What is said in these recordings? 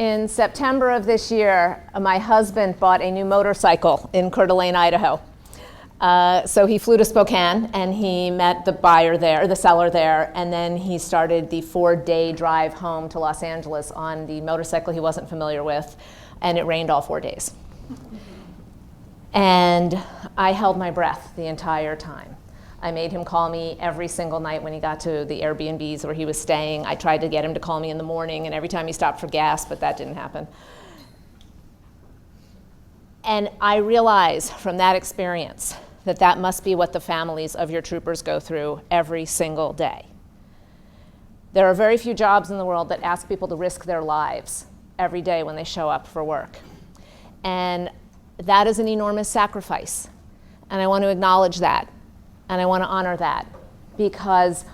In September of this year, my husband bought a new motorcycle in Coeur d'Alene, Idaho. So he flew to Spokane and he met the buyer there, the seller there, and then he started the 4-day drive home to Los Angeles on the motorcycle he wasn't familiar with, and it rained all 4 days. And I held my breath the entire time. I made him call me every single night when he got to the Airbnbs where he was staying. I tried to get him to call me in the morning, and every time he stopped for gas, but that didn't happen. And I realize from that experience that that must be what the families of your troopers go through every single day. There are very few jobs in the world that ask people to risk their lives every day when they show up for work. And that is an enormous sacrifice. And I want to acknowledge that. And I want to honor that, because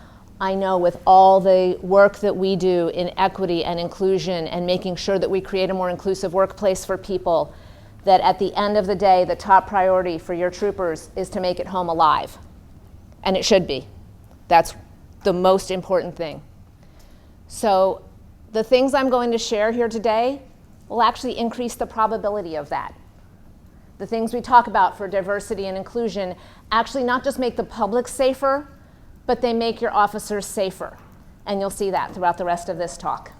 I know with all the work that we do in equity and inclusion and making sure that we create a more inclusive workplace for people, that at the end of the day, the top priority for your troopers is to make it home alive. And it should be. That's the most important thing. So the things I'm going to share here today will actually increase the probability of that. The things we talk about for diversity and inclusion actually not just make the public safer, but they make your officers safer. And you'll see that throughout the rest of this talk.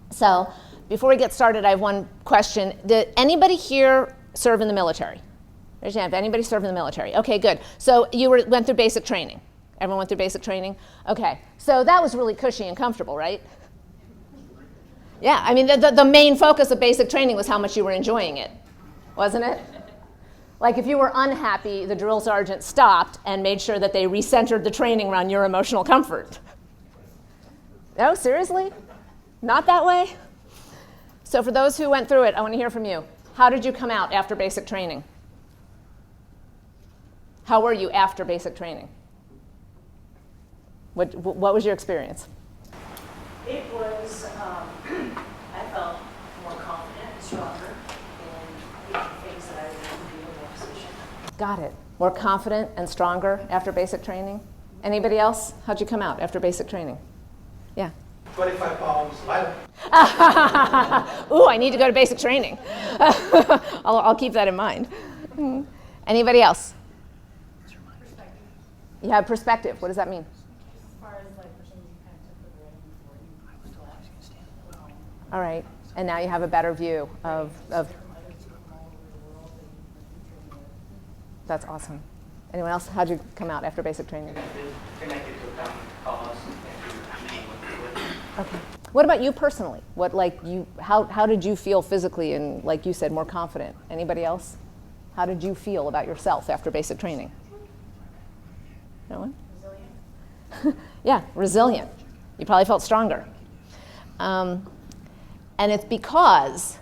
So before we get started, I have one question. Did anybody here serve in the military? Raise your hand. Anybody serve in the military? Okay, good. So you went through basic training. Everyone went through basic training? Okay. So that was really cushy and comfortable, right? Yeah, I mean, the main focus of basic training was how much you were enjoying it. Wasn't it? Like if you were unhappy, the drill sergeant stopped and made sure that they recentered the training around your emotional comfort. No, seriously? Not that way? So for those who went through it, I want to hear from you. How did you come out after basic training? How were you after basic training? What was your experience? It was, I felt more confident and stronger. Got it. More confident and stronger after basic training? Anybody else? How'd you come out after basic training? Yeah. 25 pounds lighter. Ooh, I need to go to basic training. I'll keep that in mind. Anybody else? Perspective. You have perspective. What does that mean? As far as like for some you kind of took for granted before you All right. And now you have a better view of That's awesome. Anyone else? How'd you come out after basic training? Connected to a common cause and Okay. What about you personally? How did you feel physically and, like you said, more confident? Anybody else? How did you feel about yourself after basic training? No one? Resilient. Yeah, resilient. You probably felt stronger. And it's because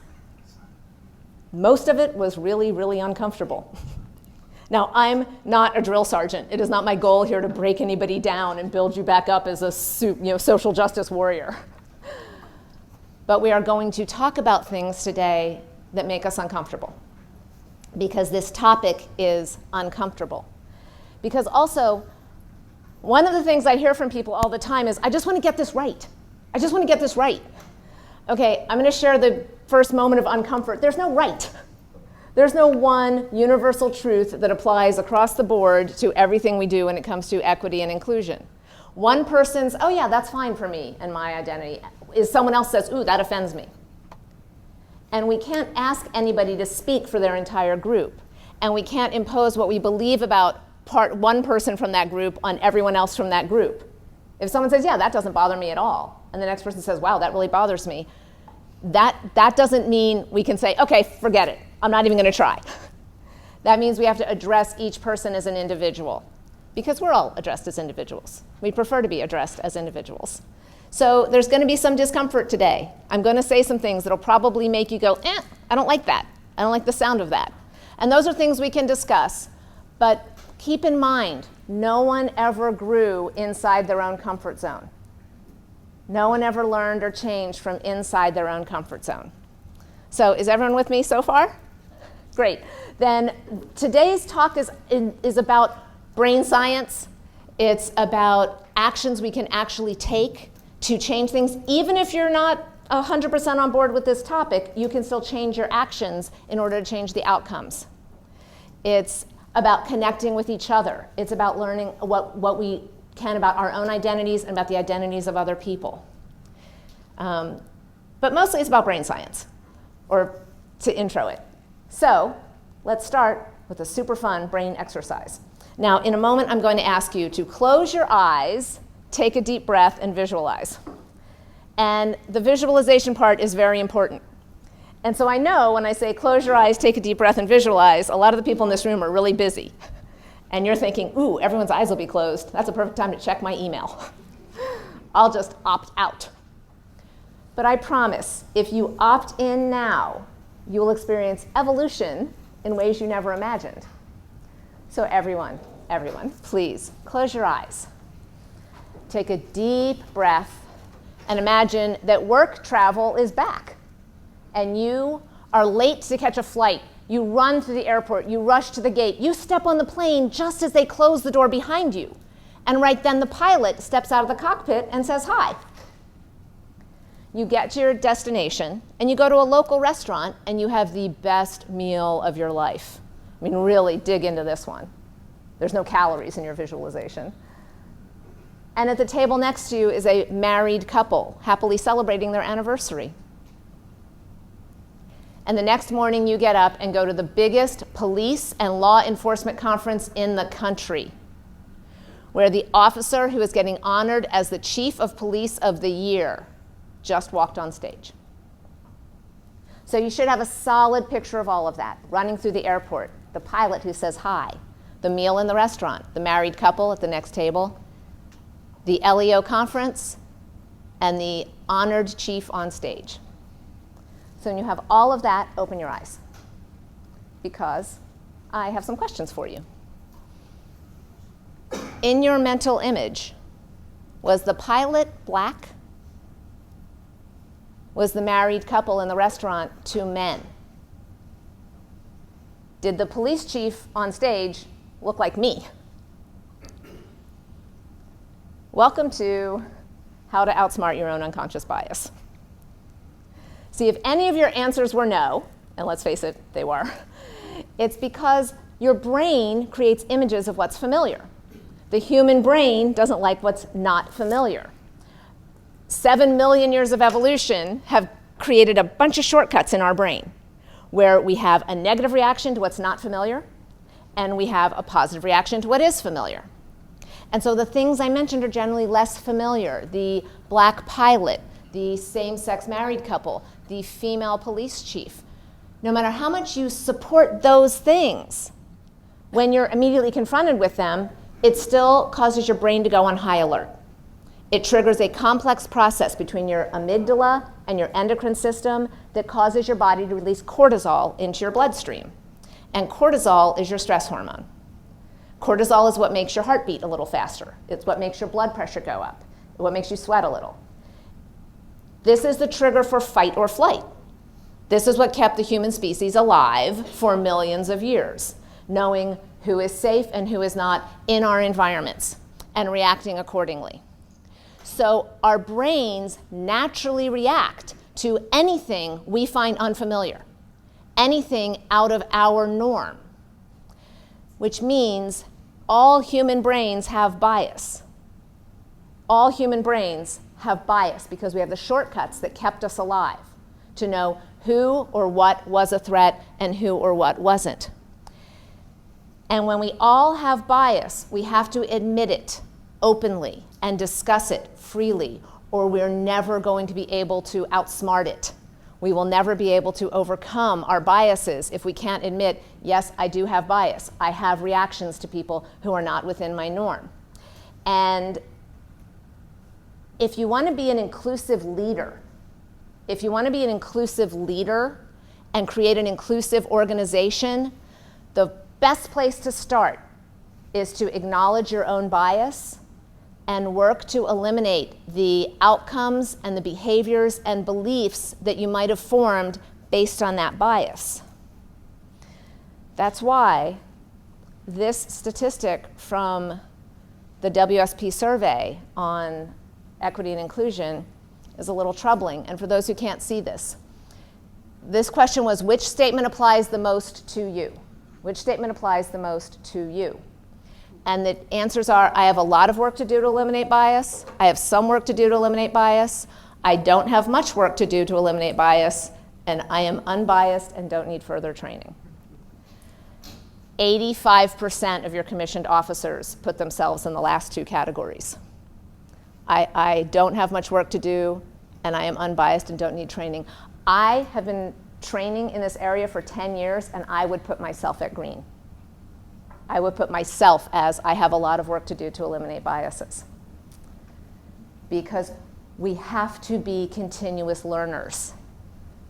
most of it was really, really uncomfortable. Now, I'm not a drill sergeant. It is not my goal here to break anybody down and build you back up as a social justice warrior. But we are going to talk about things today that make us uncomfortable, because this topic is uncomfortable. Because also, one of the things I hear from people all the time is, I just want to get this right. I just want to get this right. Okay, I'm going to share the first moment of uncomfort. There's no right. There's no one universal truth that applies across the board to everything we do when it comes to equity and inclusion. One person's, oh yeah, that's fine for me and my identity, is someone else says, ooh, that offends me. And we can't ask anybody to speak for their entire group. And we can't impose what we believe about one person from that group on everyone else from that group. If someone says, yeah, that doesn't bother me at all, and the next person says, wow, that really bothers me, that doesn't mean we can say, okay, forget it. I'm not even going to try. That means we have to address each person as an individual, because we're all addressed as individuals. We prefer to be addressed as individuals. So there's going to be some discomfort today. I'm going to say some things that'll probably make you go, I don't like that. I don't like the sound of that. And those are things we can discuss. But keep in mind, no one ever grew inside their own comfort zone. No one ever learned or changed from inside their own comfort zone. So is everyone with me so far? Great. Then today's talk is about brain science. It's about actions we can actually take to change things, even if you're not 100% on board with this topic, you can still change your actions in order to change the outcomes. It's about connecting with each other. It's about learning what we can about our own identities and about the identities of other people. But mostly it's about brain science, or to intro it. So let's start with a super fun brain exercise. Now, in a moment, I'm going to ask you to close your eyes, take a deep breath, and visualize. And the visualization part is very important. And so I know when I say close your eyes, take a deep breath, and visualize, a lot of the people in this room are really busy. And you're thinking, ooh, everyone's eyes will be closed. That's a perfect time to check my email. I'll just opt out. But I promise, if you opt in now, you will experience evolution in ways you never imagined. So everyone, please close your eyes. Take a deep breath and imagine that work travel is back. And you are late to catch a flight. You run to the airport, you rush to the gate, you step on the plane just as they close the door behind you. And right then the pilot steps out of the cockpit and says hi. You get to your destination and you go to a local restaurant and you have the best meal of your life. I mean, really dig into this one. There's no calories in your visualization. And at the table next to you is a married couple happily celebrating their anniversary. And the next morning you get up and go to the biggest police and law enforcement conference in the country, where the officer who is getting honored as the Chief of Police of the Year just walked on stage. So you should have a solid picture of all of that, running through the airport, the pilot who says hi, the meal in the restaurant, the married couple at the next table, the LEO conference, and the honored chief on stage. So when you have all of that, open your eyes, because I have some questions for you. In your mental image, was the pilot black? Was the married couple in the restaurant two men? Did the police chief on stage look like me? Welcome to how to outsmart your own unconscious bias. See, if any of your answers were no, and let's face it, they were, it's because your brain creates images of what's familiar. The human brain doesn't like what's not familiar. 7 million years of evolution have created a bunch of shortcuts in our brain, where we have a negative reaction to what's not familiar, and we have a positive reaction to what is familiar. And so the things I mentioned are generally less familiar. The black pilot, the same-sex married couple, the female police chief. No matter how much you support those things, when you're immediately confronted with them, it still causes your brain to go on high alert. It triggers a complex process between your amygdala and your endocrine system that causes your body to release cortisol into your bloodstream. And cortisol is your stress hormone. Cortisol is what makes your heart beat a little faster. It's what makes your blood pressure go up. It's what makes you sweat a little. This is the trigger for fight or flight. This is what kept the human species alive for millions of years, knowing who is safe and who is not in our environments and reacting accordingly. So our brains naturally react to anything we find unfamiliar, anything out of our norm, which means all human brains have bias. All human brains have bias because we have the shortcuts that kept us alive to know who or what was a threat and who or what wasn't. And when we all have bias, we have to admit it openly and discuss it freely, or we're never going to be able to outsmart it. We will never be able to overcome our biases if we can't admit, yes, I do have bias. I have reactions to people who are not within my norm. And if you want to be an inclusive leader, and create an inclusive organization, the best place to start is to acknowledge your own bias and work to eliminate the outcomes and the behaviors and beliefs that you might have formed based on that bias. That's why this statistic from the WSP survey on equity and inclusion is a little troubling. And for those who can't see this question was, which statement applies the most to you? Which statement applies the most to you? And the answers are, I have a lot of work to do to eliminate bias. I have some work to do to eliminate bias. I don't have much work to do to eliminate bias. And I am unbiased and don't need further training. 85% of your commissioned officers put themselves in the last two categories. I don't have much work to do, and I am unbiased and don't need training. I have been training in this area for 10 years, and I would put myself at green. I would put myself as I have a lot of work to do to eliminate biases. Because we have to be continuous learners.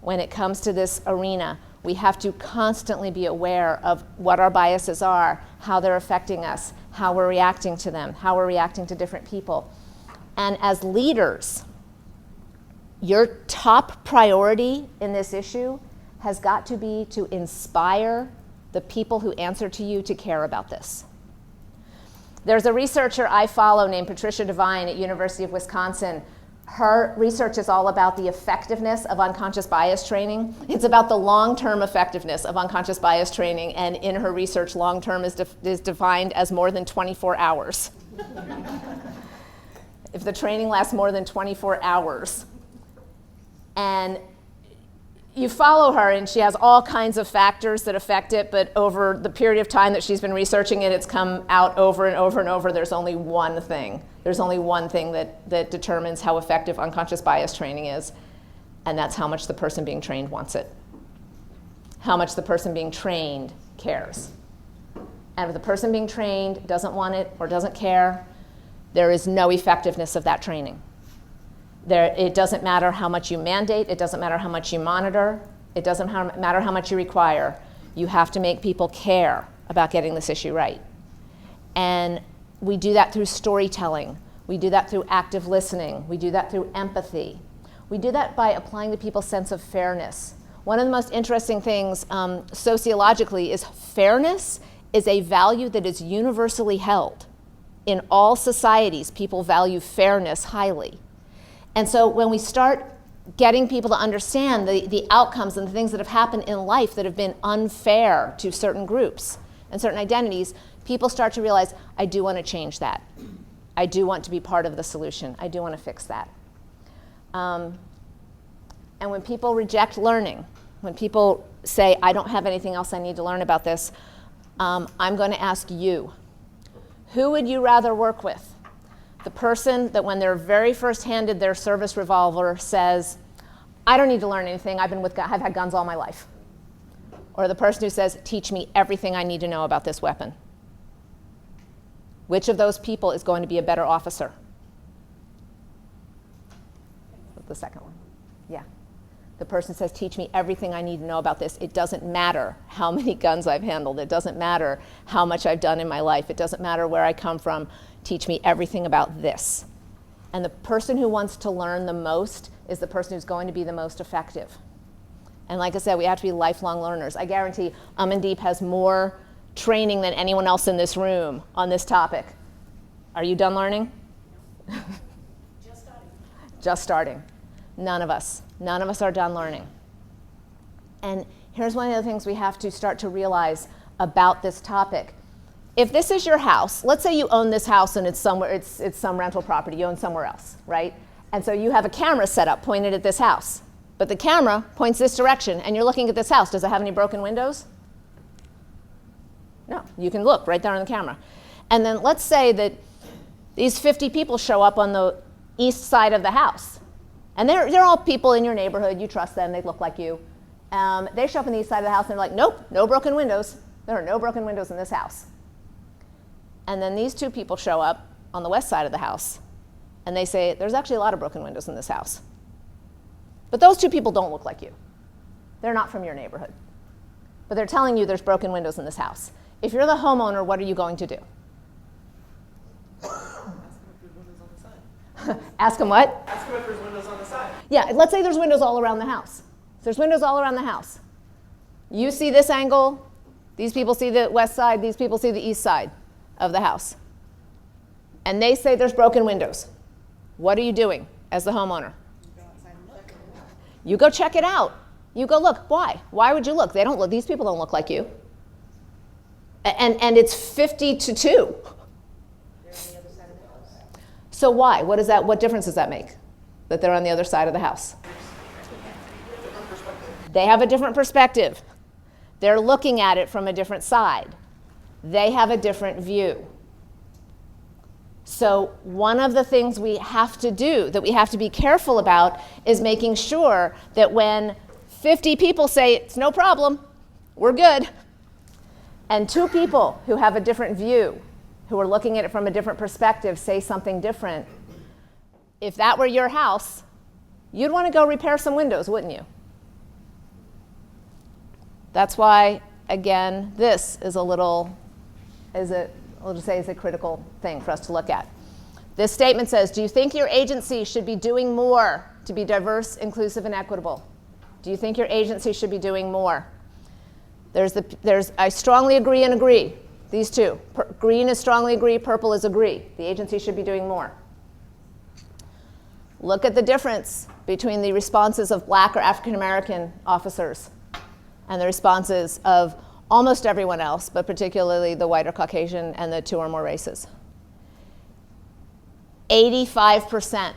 When it comes to this arena, we have to constantly be aware of what our biases are, how they're affecting us, how we're reacting to them, how we're reacting to different people. And as leaders, your top priority in this issue has got to be to inspire the people who answer to you to care about this. There's a researcher I follow named Patricia Devine at University of Wisconsin. Her research is all about the effectiveness of unconscious bias training. It's about the long-term effectiveness of unconscious bias training, and in her research, long-term is defined as more than 24 hours. If the training lasts more than 24 hours. And you follow her, and she has all kinds of factors that affect it, but over the period of time that she's been researching it, it's come out over and over and over, there's only one thing. There's only one thing that determines how effective unconscious bias training is, and that's how much the person being trained wants it. How much the person being trained cares. And if the person being trained doesn't want it or doesn't care, there is no effectiveness of that training. It doesn't matter how much you mandate, it doesn't matter how much you monitor, it doesn't matter how much you require. You have to make people care about getting this issue right. And we do that through storytelling. We do that through active listening. We do that through empathy. We do that by applying to people's sense of fairness. One of the most interesting things sociologically is fairness is a value that is universally held. In all societies, people value fairness highly. And so when we start getting people to understand the outcomes and the things that have happened in life that have been unfair to certain groups and certain identities, people start to realize, I do want to change that. I do want to be part of the solution. I do want to fix that. And when people reject learning, when people say, I don't have anything else I need to learn about this, I'm going to ask you, who would you rather work with? The person that when they're very first handed their service revolver says, I don't need to learn anything, I've had guns all my life. Or the person who says, teach me everything I need to know about this weapon. Which of those people is going to be a better officer? The second one, yeah. The person says, teach me everything I need to know about this. It doesn't matter how many guns I've handled. It doesn't matter how much I've done in my life. It doesn't matter where I come from. Teach me everything about this. And the person who wants to learn the most is the person who's going to be the most effective. And like I said, we have to be lifelong learners. I guarantee Amandeep has more training than anyone else in this room on this topic. Are you done learning? Just starting. Just starting. None of us are done learning. And here's one of the things we have to start to realize about this topic. If this is your house, let's say you own this house and it's somewhere, it's some rental property, you own somewhere else, right? And so you have a camera set up pointed at this house, but the camera points this direction and you're looking at this house. Does it have any broken windows? No, you can look right there on the camera. And then let's say that these 50 people show up on the east side of the house. And they're all people in your neighborhood, you trust them, they look like you. They show up on the east side of the house and they're like, nope, no broken windows. There are no broken windows in this house. And then these two people show up on the west side of the house and they say, there's actually a lot of broken windows in this house. But those two people don't look like you. They're not from your neighborhood. But they're telling you there's broken windows in this house. If you're the homeowner, what are you going to do? Ask them what? Ask them if there's windows on the side. Yeah, let's say there's windows all around the house. There's windows all around the house. You see this angle, these people see the west side, these people see the east side of the house. And they say there's broken windows. What are you doing as the homeowner? You You go check it out. You go look. Why? Why would you look? They don't look. These people don't look like you. And it's 50 to 2. They're on the other side of the house. So why? What difference does that make? That they're on the other side of the house? They have a different perspective. They're looking at it from a different side. They have a different view. So one of the things we have to do, that we have to be careful about, is making sure that when 50 people say it's no problem, we're good, and 2 people who have a different view, who are looking at it from a different perspective, say something different, if that were your house, you'd want to go repair some windows, wouldn't you? That's why, again, this is is a critical thing for us to look at. This statement says, do you think your agency should be doing more to be diverse, inclusive, and equitable? Do you think your agency should be doing more? I strongly agree and agree. These two. Green is strongly agree, purple is agree. The agency should be doing more. Look at the difference between the responses of Black or African American officers and the responses of almost everyone else, but particularly the white or Caucasian and the 2 or more races. 85%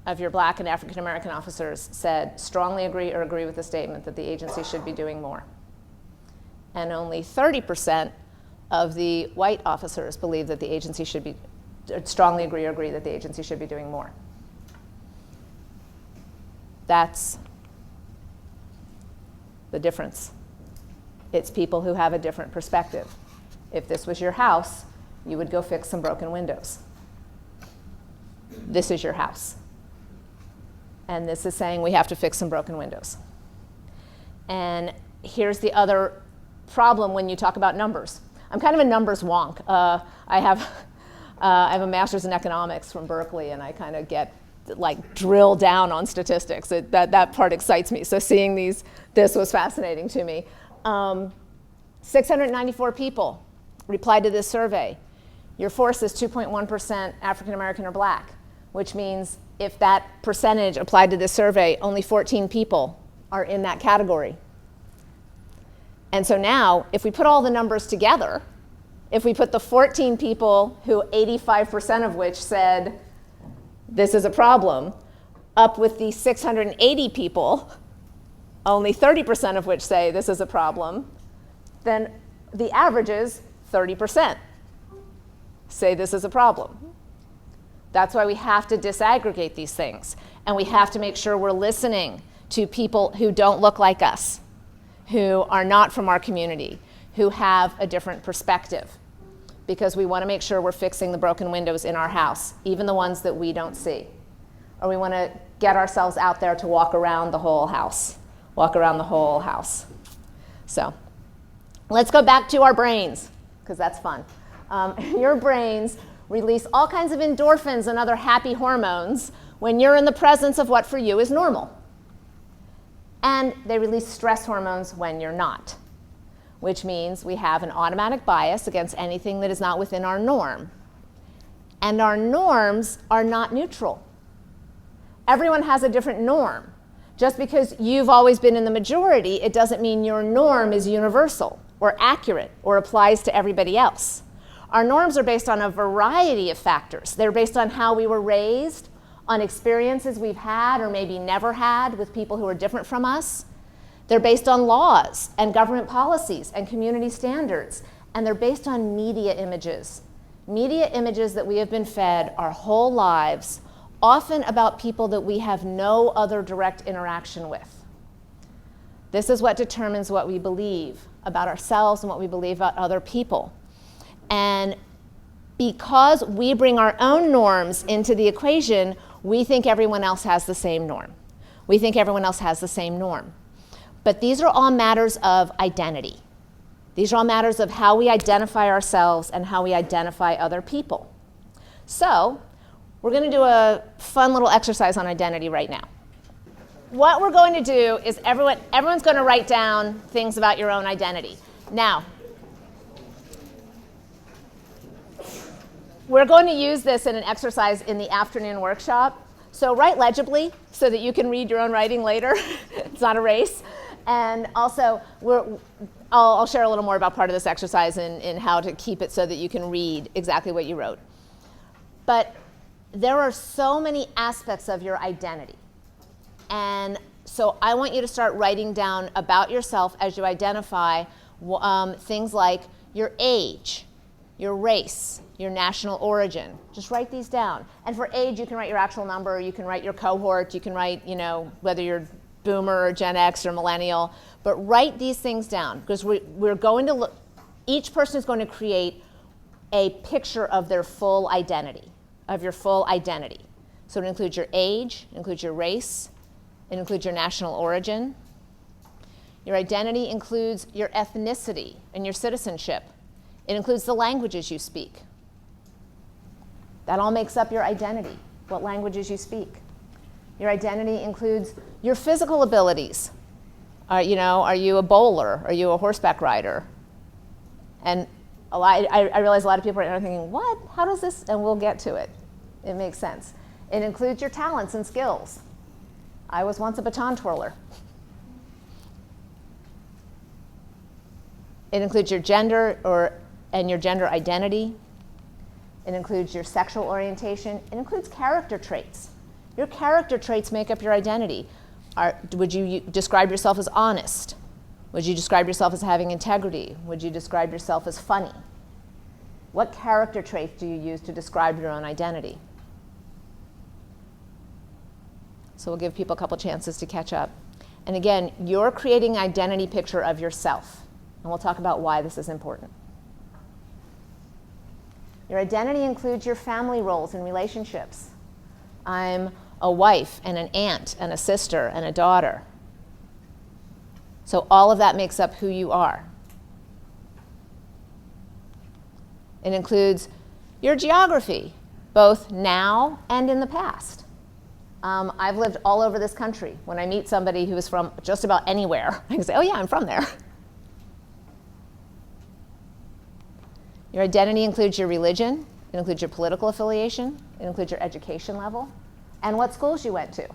of your Black and African American officers said strongly agree or agree with the statement that the agency should be doing more. And only 30% of the white officers believe that the agency should be, strongly agree or agree that the agency should be doing more. That's the difference. It's people who have a different perspective. If this was your house, you would go fix some broken windows. This is your house. And this is saying we have to fix some broken windows. And here's the other problem when you talk about numbers. I'm kind of a numbers wonk. I have a master's in economics from Berkeley, and I kind of get drill down on statistics. That part excites me. So seeing this was fascinating to me. 694 people replied to this survey. Your force is 2.1% African American or Black, which means if that percentage applied to this survey, only 14 people are in that category. And so now, if we put all the numbers together, if we put the 14 people who 85% of which said this is a problem, up with the 680 people, only 30% of which say this is a problem, then the average is 30% say this is a problem. That's why we have to disaggregate these things. And we have to make sure we're listening to people who don't look like us, who are not from our community, who have a different perspective. Because we want to make sure we're fixing the broken windows in our house, even the ones that we don't see. Or we want to get ourselves out there to walk around the whole house. Walk around the whole house. So let's go back to our brains, because that's fun. Your brains release all kinds of endorphins and other happy hormones when you're in the presence of what for you is normal. And they release stress hormones when you're not, which means we have an automatic bias against anything that is not within our norm. And our norms are not neutral. Everyone has a different norm. Just because you've always been in the majority, it doesn't mean your norm is universal or accurate or applies to everybody else. Our norms are based on a variety of factors. They're based on how we were raised, on experiences we've had or maybe never had with people who are different from us. They're based on laws and government policies and community standards. And they're based on media images. Media images that we have been fed our whole lives, often about people that we have no other direct interaction with. This is what determines what we believe about ourselves and what we believe about other people. And because we bring our own norms into the equation, we think everyone else has the same norm. We think everyone else has the same norm. But these are all matters of identity. These are all matters of how we identify ourselves and how we identify other people. So we're going to do a fun little exercise on identity right now. What we're going to do is everyone's going to write down things about your own identity. Now, we're going to use this in an exercise in the afternoon workshop. So write legibly so that you can read your own writing later. It's not a race. And also, I'll share a little more about part of this exercise in how to keep it so that you can read exactly what you wrote. But there are so many aspects of your identity. And so I want you to start writing down about yourself as you identify things like your age, your race, your national origin. Just write these down. And for age, you can write your actual number, you can write your cohort, you can write, whether you're boomer or Gen X or millennial, but write these things down because we're going to look, each person is going to create a picture of their full identity, of your full identity. So it includes your age, it includes your race, it includes your national origin. Your identity includes your ethnicity and your citizenship. It includes the languages you speak. That all makes up your identity, what languages you speak. Your identity includes your physical abilities. Are you a bowler? Are you a horseback rider? And I realize a lot of people are thinking, what? How does this? And we'll get to it. It makes sense. It includes your talents and skills. I was once a baton twirler. It includes your gender and your gender identity. It includes your sexual orientation. It includes character traits. Your character traits make up your identity. Would you describe yourself as honest? Would you describe yourself as having integrity? Would you describe yourself as funny? What character traits do you use to describe your own identity? So we'll give people a couple chances to catch up. And again, you're creating an identity picture of yourself. And we'll talk about why this is important. Your identity includes your family roles and relationships. I'm a wife and an aunt and a sister and a daughter. So all of that makes up who you are. It includes your geography, both now and in the past. I've lived all over this country. When I meet somebody who is from just about anywhere, I can say, oh yeah, I'm from there. Your identity includes your religion, it includes your political affiliation, it includes your education level, and what schools you went to.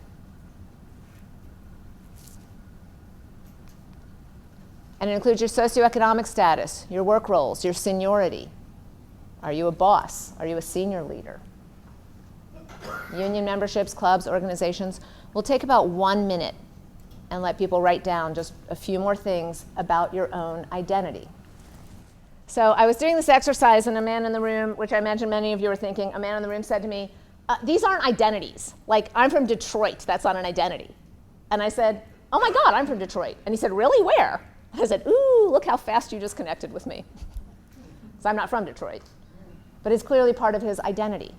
And it includes your socioeconomic status, your work roles, your seniority. Are you a boss? Are you a senior leader? Union memberships, clubs, organizations. We'll take about 1 minute and let people write down just a few more things about your own identity. So I was doing this exercise and a man in the room, which I imagine many of you are thinking, a man in the room said to me, these aren't identities. Like, I'm from Detroit, that's not an identity. And I said, oh my God, I'm from Detroit. And he said, really, where? I said, ooh, look how fast you just connected with me. So I'm not from Detroit. But it's clearly part of his identity.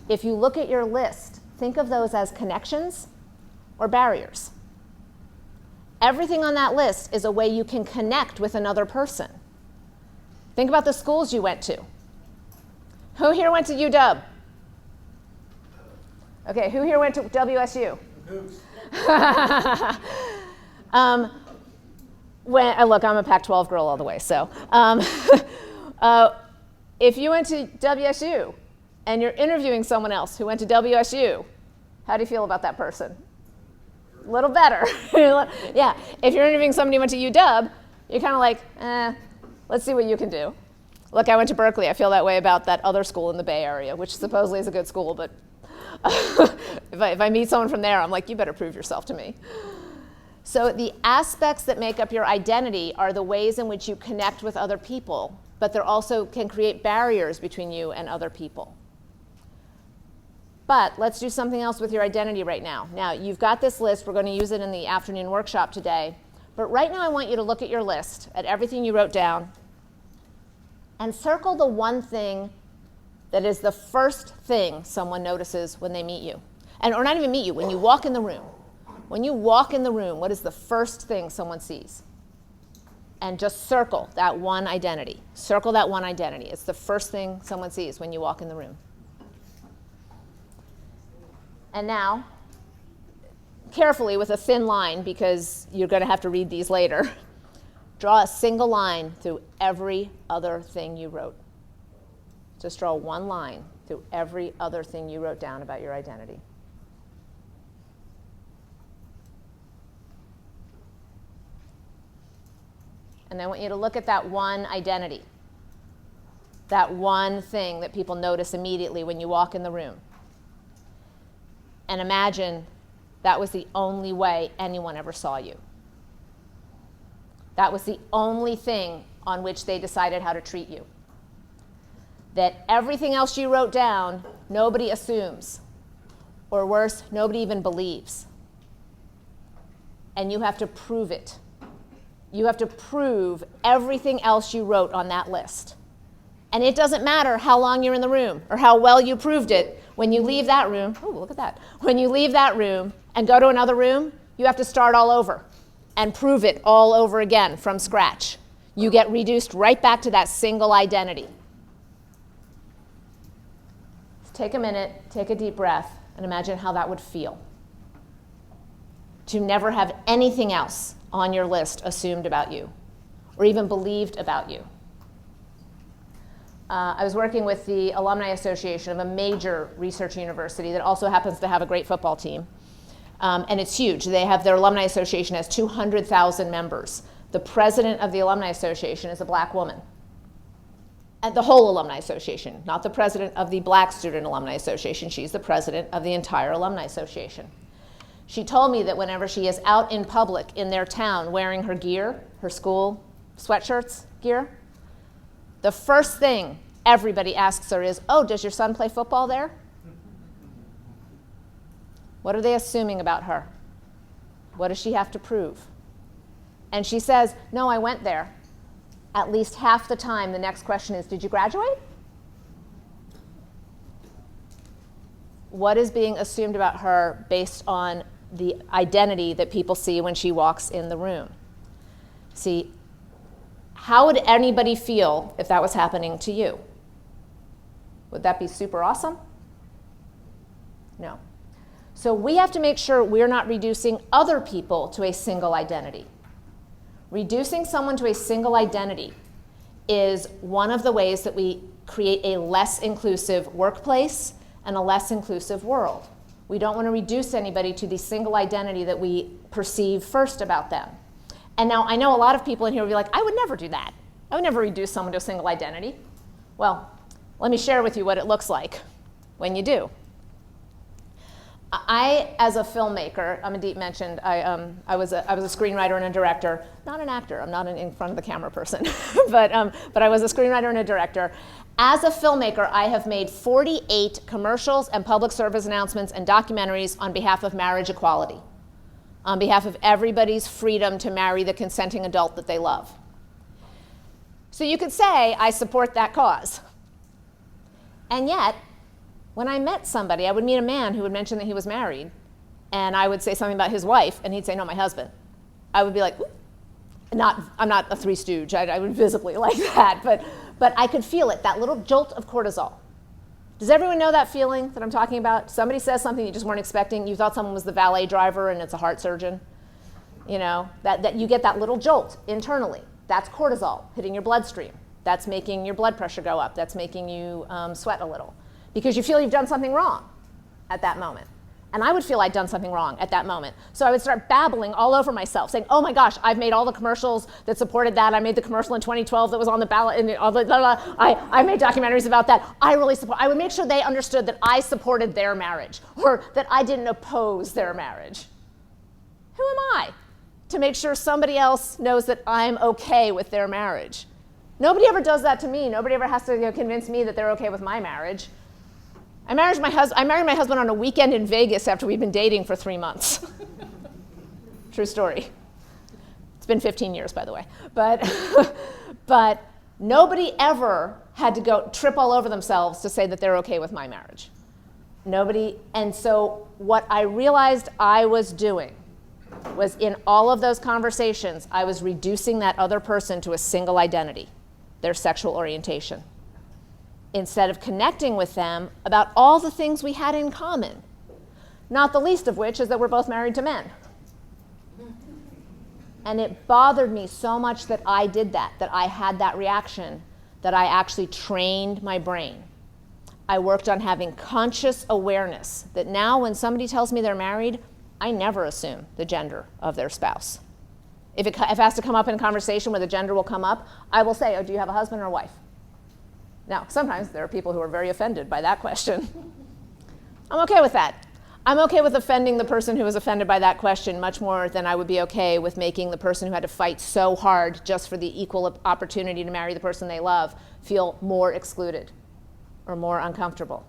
If you look at your list, think of those as connections or barriers. Everything on that list is a way you can connect with another person. Think about the schools you went to. Who here went to UW? Okay, who here went to WSU? Look, I'm a Pac-12 girl all the way, so. If you went to WSU and you're interviewing someone else who went to WSU, how do you feel about that person? A little better. Yeah, if you're interviewing somebody who went to UW, you're kind of like, let's see what you can do. Look, I went to Berkeley. I feel that way about that other school in the Bay Area, which supposedly is a good school, but if I meet someone from there, I'm like, you better prove yourself to me. So the aspects that make up your identity are the ways in which you connect with other people, but they also can create barriers between you and other people. But let's do something else with your identity right now. Now, you've got this list. We're going to use it in the afternoon workshop today. But right now, I want you to look at your list, at everything you wrote down, and circle the one thing that is the first thing someone notices when they meet you. Or not even meet you, when you walk in the room. When you walk in the room, what is the first thing someone sees? And just circle that one identity. Circle that one identity. It's the first thing someone sees when you walk in the room. And now, carefully with a thin line, because you're going to have to read these later, draw a single line through every other thing you wrote. Just draw one line through every other thing you wrote down about your identity. And I want you to look at that one identity, that one thing that people notice immediately when you walk in the room. And imagine that was the only way anyone ever saw you. That was the only thing on which they decided how to treat you. That everything else you wrote down, nobody assumes. Or worse, nobody even believes. And you have to prove it. You have to prove everything else you wrote on that list. And it doesn't matter how long you're in the room or how well you proved it. When you leave that room, oh, look at that. When you leave that room and go to another room, you have to start all over and prove it all over again from scratch. You get reduced right back to that single identity. Take a minute, take a deep breath, and imagine how that would feel. To never have anything else on your list assumed about you or even believed about you. I was working with the Alumni Association of a major research university that also happens to have a great football team. And it's huge. They have their Alumni Association has 200,000 members. The president of the Alumni Association is a black woman. And the whole Alumni Association, not the president of the Black Student Alumni Association. She's the president of the entire Alumni Association. She told me that whenever she is out in public in their town wearing her gear, her school sweatshirts gear, the first thing everybody asks her is, oh, does your son play football there? What are they assuming about her? What does she have to prove? And she says, no, I went there. At least half the time, the next question is, did you graduate? What is being assumed about her based on the identity that people see when she walks in the room? See, how would anybody feel if that was happening to you? Would that be super awesome? No. So we have to make sure we're not reducing other people to a single identity. Reducing someone to a single identity is one of the ways that we create a less inclusive workplace and a less inclusive world. We don't want to reduce anybody to the single identity that we perceive first about them. And now I know a lot of people in here will be like, I would never do that. I would never reduce someone to a single identity. Well, let me share with you what it looks like when you do. I, as a filmmaker, Amandeep mentioned, I was a screenwriter and a director, not an actor. I'm not an in front of the camera person, but I was a screenwriter and a director. As a filmmaker, I have made 48 commercials and public service announcements and documentaries on behalf of marriage equality, on behalf of everybody's freedom to marry the consenting adult that they love. So you could say I support that cause. And yet, when I met somebody, I would meet a man who would mention that he was married, and I would say something about his wife, and he'd say, no, my husband. I would be like, I'm not a Three Stooge, I would visibly like that, but I could feel it, that little jolt of cortisol. Does everyone know that feeling that I'm talking about? Somebody says something you just weren't expecting, you thought someone was the valet driver and it's a heart surgeon. You know, that you get that little jolt internally. That's cortisol hitting your bloodstream. That's making your blood pressure go up. That's making you sweat a little. Because you feel you've done something wrong at that moment. And I would feel I'd done something wrong at that moment. So I would start babbling all over myself, saying, oh my gosh, I've made all the commercials that supported that. I made the commercial in 2012 that was on the ballot, and all the, blah, blah. I made documentaries about that. I would make sure they understood that I supported their marriage, or that I didn't oppose their marriage. Who am I to make sure somebody else knows that I'm okay with their marriage? Nobody ever does that to me. Nobody ever has to convince me that they're okay with my marriage. I married my husband on a weekend in Vegas after we'd been dating for 3 months. True story. It's been 15 years, by the way. But nobody ever had to go trip all over themselves to say that they're okay with my marriage. Nobody. And so what I realized I was doing was, in all of those conversations, I was reducing that other person to a single identity, their sexual orientation, instead of connecting with them about all the things we had in common, not the least of which is that we're both married to men. And it bothered me so much that I did that I had that reaction, that I actually trained my brain. I worked on having conscious awareness that now when somebody tells me they're married, I never assume the gender of their spouse. If it has to come up in conversation where the gender will come up, I will say, oh, do you have a husband or a wife? Now, sometimes there are people who are very offended by that question. I'm okay with that. I'm okay with offending the person who was offended by that question much more than I would be okay with making the person who had to fight so hard just for the equal opportunity to marry the person they love feel more excluded or more uncomfortable.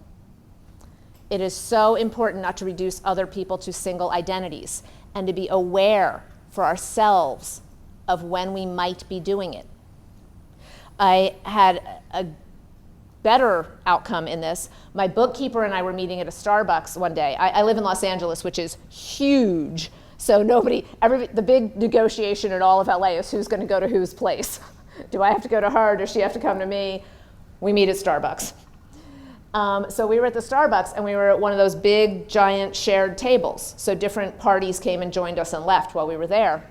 It is so important not to reduce other people to single identities and to be aware for ourselves of when we might be doing it. I had a better outcome in this. My bookkeeper and I were meeting at a Starbucks one day. I live in Los Angeles, which is huge. So the big negotiation in all of LA is who's going to go to whose place. Do I have to go to her? Does she have to come to me? We meet at Starbucks. So we were at the Starbucks, and we were at one of those big, giant shared tables. So different parties came and joined us and left while we were there.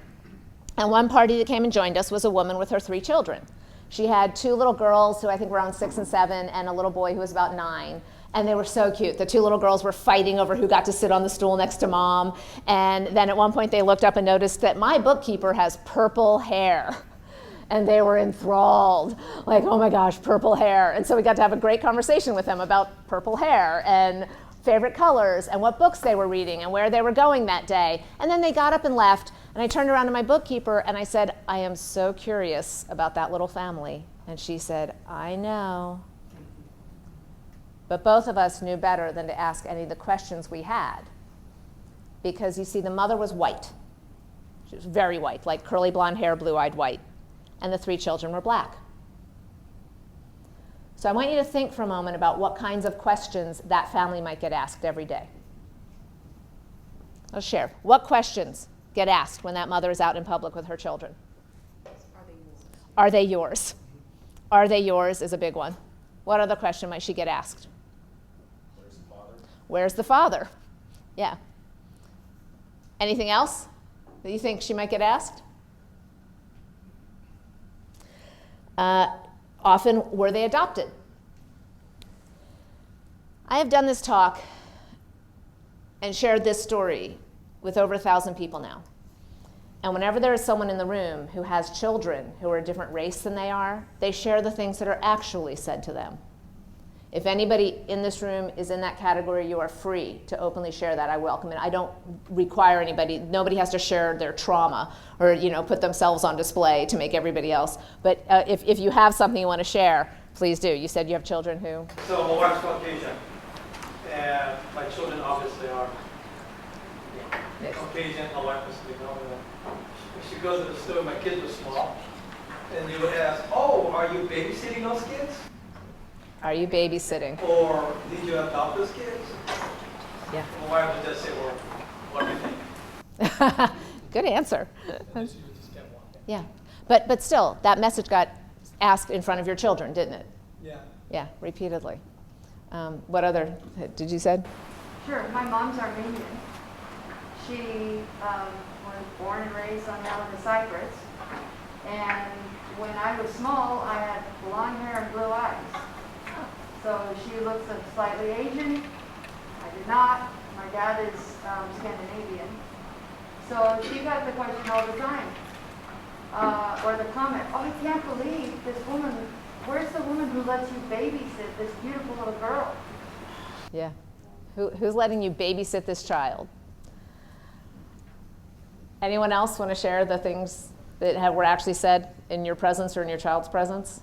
And one party that came and joined us was a woman with her 3 children. She had 2 little girls who I think were around 6 and 7, and a little boy who was about 9. And they were so cute. The 2 little girls were fighting over who got to sit on the stool next to mom. And then at one point they looked up and noticed that my bookkeeper has purple hair. And they were enthralled, like, oh my gosh, purple hair. And so we got to have a great conversation with them about purple hair and favorite colors and what books they were reading and where they were going that day. And then they got up and left, and I turned around to my bookkeeper and I said, I am so curious about that little family. And she said, I know. But both of us knew better than to ask any of the questions we had. Because you see, the mother was white. She was very white, like curly blonde hair, blue-eyed white. And the 3 children were black. So I want you to think for a moment about what kinds of questions that family might get asked every day. Let's share. What questions get asked when that mother is out in public with her children? Are they yours? Are they yours is a big one. What other question might she get asked? Where's the father? Where's the father? Yeah. Anything else that you think she might get asked? Often, were they adopted? I have done this talk and shared this story with over 1,000 people now. And whenever there is someone in the room who has children who are a different race than they are, they share the things that are actually said to them. If anybody in this room is in that category, you are free to openly share that. I welcome it. I don't require anybody. Nobody has to share their trauma or put themselves on display to make everybody else. But if you have something you want to share, please do. You said you have children who? So my wife's Caucasian, and my children obviously are Caucasian. My wife is when she goes to the store, my kids were small, and they would ask, "Oh, are you babysitting those kids? Are you babysitting? Or did you adopt those kids?" Yeah. My wife would just say, "Well, what do you think?" Good answer. Yeah, but still, that message got asked in front of your children, didn't it? Yeah. Yeah, repeatedly. What other did you say? Sure. My mom's Armenian. She was born and raised on the island of Cyprus. And when I was small, I had blonde hair and blue eyes. So she looks slightly Asian. I did not. My dad is Scandinavian. So she got the question all the time, or the comment, "Oh, I can't believe this woman, where's the woman who lets you babysit this beautiful little girl?" Yeah. Who's letting you babysit this child? Anyone else want to share the things that were actually said in your presence or in your child's presence?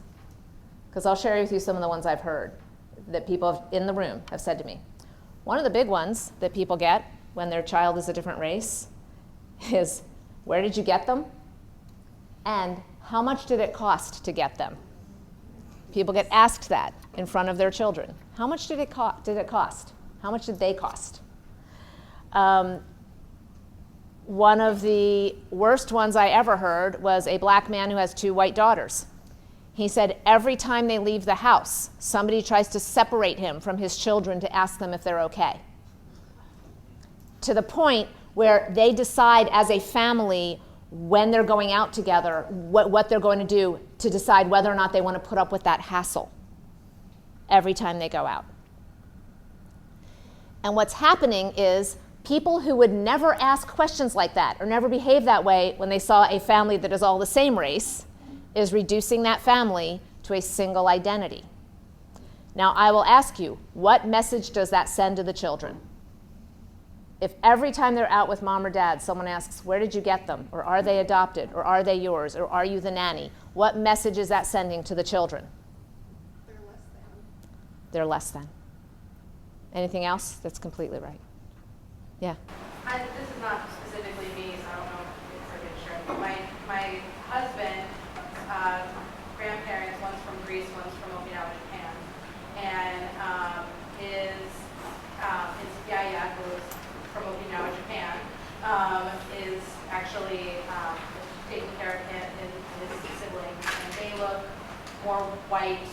Because I'll share with you some of the ones I've heard that people in the room have said to me. One of the big ones that people get when their child is a different race is, where did you get them? And how much did it cost to get them? People get asked that in front of their children. How much did it cost? How much did they cost? One of the worst ones I ever heard was a black man who has 2 white daughters. He said every time they leave the house, somebody tries to separate him from his children to ask them if they're okay. To the point where they decide as a family when they're going out together, what they're going to do to decide whether or not they want to put up with that hassle every time they go out. And what's happening is People who would never ask questions like that or never behave that way when they saw a family that is all the same race is reducing that family to a single identity. Now, I will ask you, what message does that send to the children? If every time they're out with mom or dad, someone asks, where did you get them? Or are they adopted? Or are they yours? Or are you the nanny? What message is that sending to the children? They're less than. They're less than. Anything else? That's completely right. Yeah. This is not specifically me, so I don't know if it's a good share. But my husband, grandparents, one's from Greece, one's from Okinawa, Japan, and his yaya, who's from Okinawa, Japan, is actually taking care of him and his siblings, and they look more white.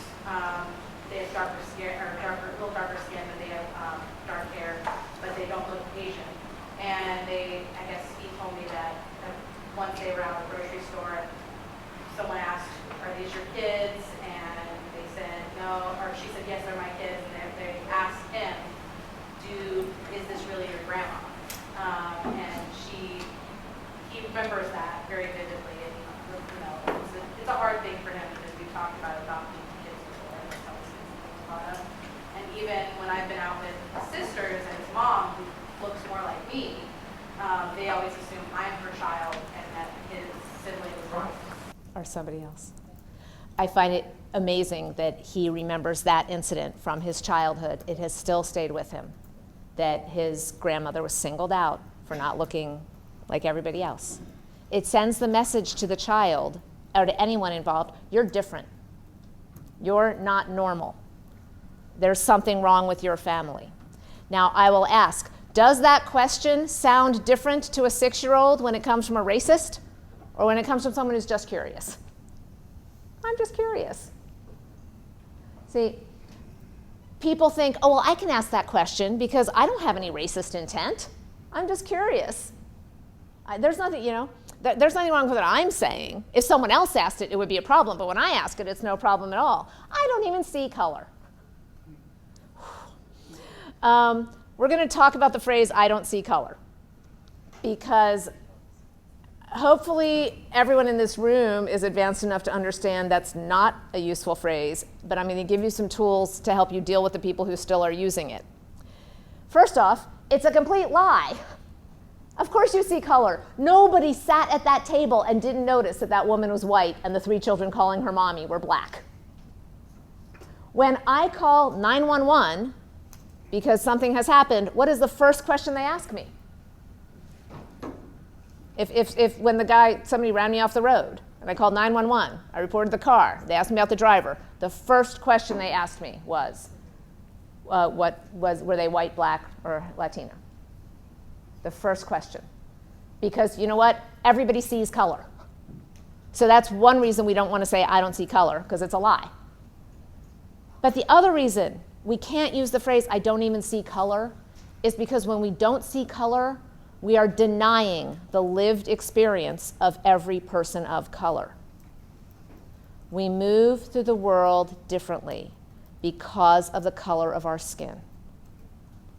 They have darker skin, or a little darker skin, and they have dark hair, but they don't look Asian. And I guess he told me that once they were out at the grocery store, someone asked, "Are these your kids?" And they said no, or she said, "Yes, they're my kids." And they asked him, "Is this really your grandma?" And he remembers that very vividly. And it's a hard thing for him because we've talked about adopting kids before, and that's always a lot of. And even when I've been out with his sisters and his mom, who looks more like me, they always assume I'm her child and that his sibling is wrong. Or somebody else. I find it amazing that he remembers that incident from his childhood. It has still stayed with him, that his grandmother was singled out for not looking like everybody else. It sends the message to the child, or to anyone involved, you're different. You're not normal. There's something wrong with your family. Now, I will ask, does that question sound different to a 6-year-old when it comes from a racist, or when it comes from someone who's just curious? I'm just curious. See, people think, oh, well, I can ask that question because I don't have any racist intent. I'm just curious. There's nothing, there's nothing wrong with what I'm saying. If someone else asked it, it would be a problem, but when I ask it, it's no problem at all. I don't even see color. We're going to talk about the phrase, I don't see color, because hopefully everyone in this room is advanced enough to understand that's not a useful phrase, but I'm going to give you some tools to help you deal with the people who still are using it. First off, it's a complete lie. Of course you see color. Nobody sat at that table and didn't notice that that woman was white and the 3 children calling her mommy were black. When I call 911 because something has happened, what is the first question they ask me? If when somebody ran me off the road and I called 911, I reported the car, they asked me about the driver, the first question they asked me was, were they white, black, or Latina? The first question. Because you know what? Everybody sees color. So that's one reason we don't want to say, I don't see color, because it's a lie. But the other reason we can't use the phrase, I don't even see color, is because when we don't see color, we are denying the lived experience of every person of color. We move through the world differently because of the color of our skin.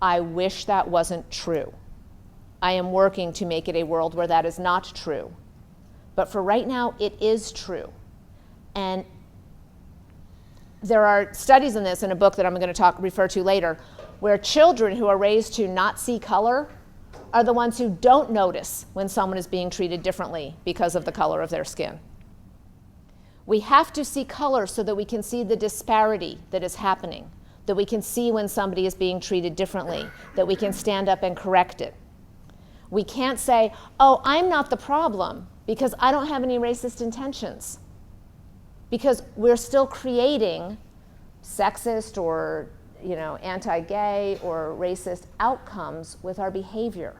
I wish that wasn't true. I am working to make it a world where that is not true. But for right now, it is true. And there are studies in this in a book that I'm going to refer to later, where children who are raised to not see color are the ones who don't notice when someone is being treated differently because of the color of their skin. We have to see color so that we can see the disparity that is happening, that we can see when somebody is being treated differently, that we can stand up and correct it. We can't say, oh, I'm not the problem because I don't have any racist intentions. Because we're still creating sexist or anti-gay or racist outcomes with our behavior.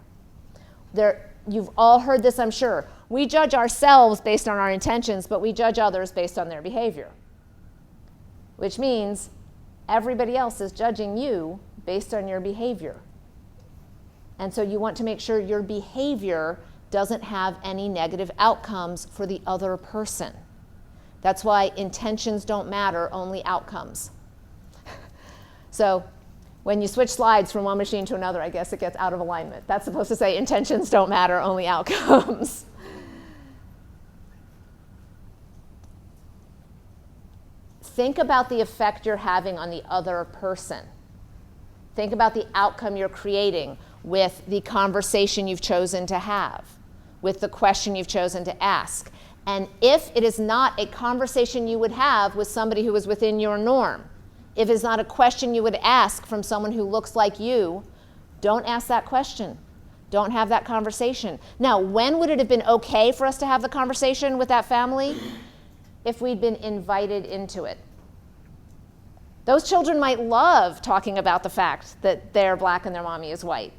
You've all heard this, I'm sure. We judge ourselves based on our intentions, but we judge others based on their behavior. Which means everybody else is judging you based on your behavior. And so you want to make sure your behavior doesn't have any negative outcomes for the other person. That's why intentions don't matter, only outcomes. So When you switch slides from one machine to another, I guess it gets out of alignment. That's supposed to say intentions don't matter, only outcomes. Think about the effect you're having on the other person. Think about the outcome you're creating with the conversation you've chosen to have, with the question you've chosen to ask. And if it is not a conversation you would have with somebody who is within your norm, if it's not a question you would ask from someone who looks like you, don't ask that question. Don't have that conversation. Now, when would it have been okay for us to have the conversation with that family? If we'd been invited into it. Those children might love talking about the fact that they're black and their mommy is white.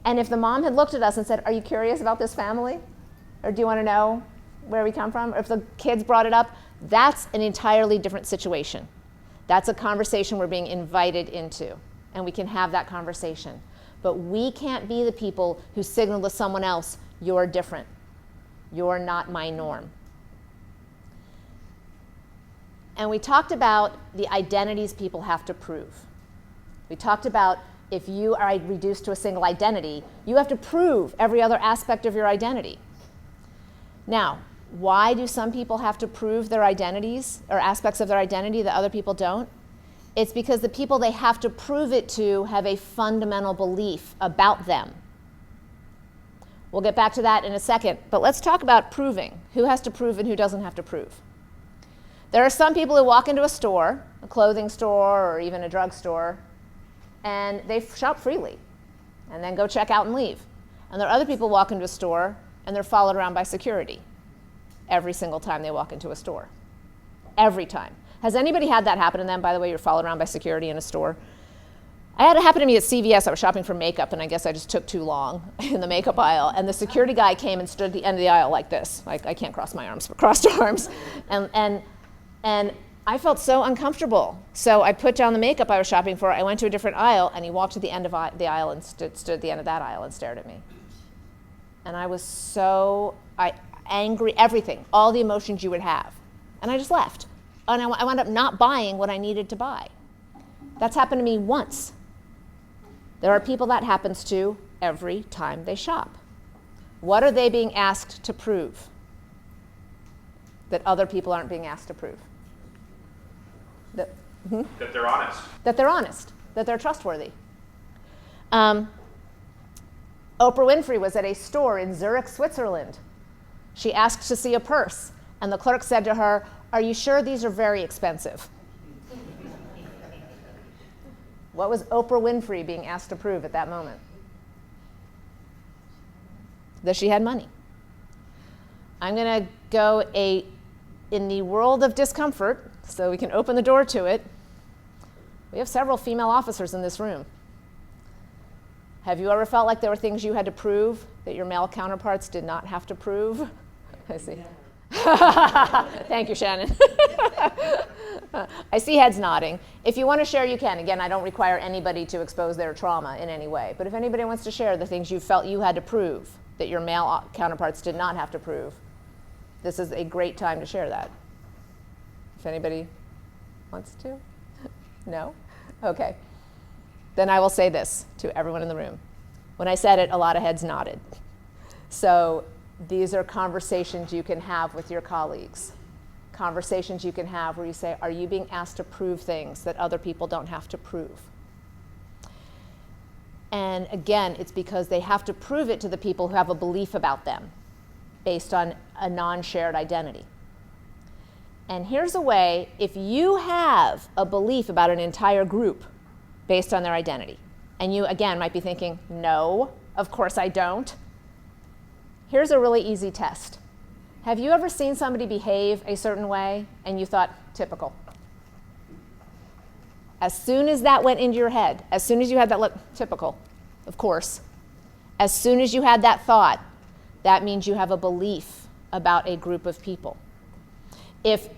And if the mom had looked at us and said, are you curious about this family? Or do you want to know where we come from? Or if the kids brought it up, that's an entirely different situation. That's a conversation we're being invited into, and we can have that conversation. But we can't be the people who signal to someone else, you're different. You're not my norm. And we talked about the identities people have to prove. We talked about if you are reduced to a single identity, you have to prove every other aspect of your identity. Now, why do some people have to prove their identities or aspects of their identity that other people don't? It's because the people they have to prove it to have a fundamental belief about them. We'll get back to that in a second, but let's talk about proving. Who has to prove and who doesn't have to prove? There are some people who walk into a store, a clothing store or even a drugstore, and they shop freely and then go check out and leave. And there are other people who walk into a store and they're followed around by security every single time they walk into a store. Every time. Has anybody had that happen to them? By the way, you're followed around by security in a store. I had it happen to me at CVS. I was shopping for makeup, and I guess I just took too long in the makeup aisle. And the security guy came and stood at the end of the aisle like this. Like, I can't cross my arms, but crossed arms. And I felt so uncomfortable. So I put down the makeup I was shopping for. I went to a different aisle, and he walked to the end of the aisle and stood at the end of that aisle and stared at me. And I was so angry, everything, all the emotions you would have. And I just left. And I wound up not buying what I needed to buy. That's happened to me once. There are people that happens to every time they shop. What are they being asked to prove that other people aren't being asked to prove? That they're honest. That they're honest, that they're trustworthy. Oprah Winfrey was at a store in Zurich, Switzerland. She asked to see a purse, and the clerk said to her, "Are you sure these are very expensive?" What was Oprah Winfrey being asked to prove at that moment? That she had money. I'm going to go in the world of discomfort, so we can open the door to it. We have several female officers in this room. Have you ever felt like there were things you had to prove that your male counterparts did not have to prove? I see. Thank you, Shannon. I see heads nodding. If you want to share, you can. Again, I don't require anybody to expose their trauma in any way. But if anybody wants to share the things you felt you had to prove that your male counterparts did not have to prove, this is a great time to share that. If anybody wants to? No? Okay. Then I will say this to everyone in the room. When I said it, a lot of heads nodded. So these are conversations you can have with your colleagues. Conversations you can have where you say, are you being asked to prove things that other people don't have to prove? And again, it's because they have to prove it to the people who have a belief about them based on a non-shared identity. And here's a way, if you have a belief about an entire group based on their identity, and you, again, might be thinking, no, of course I don't. Here's a really easy test. Have you ever seen somebody behave a certain way and you thought, typical? As soon as that went into your head, as soon as you had that look, typical, of course. As soon as you had that thought, that means you have a belief about a group of people. If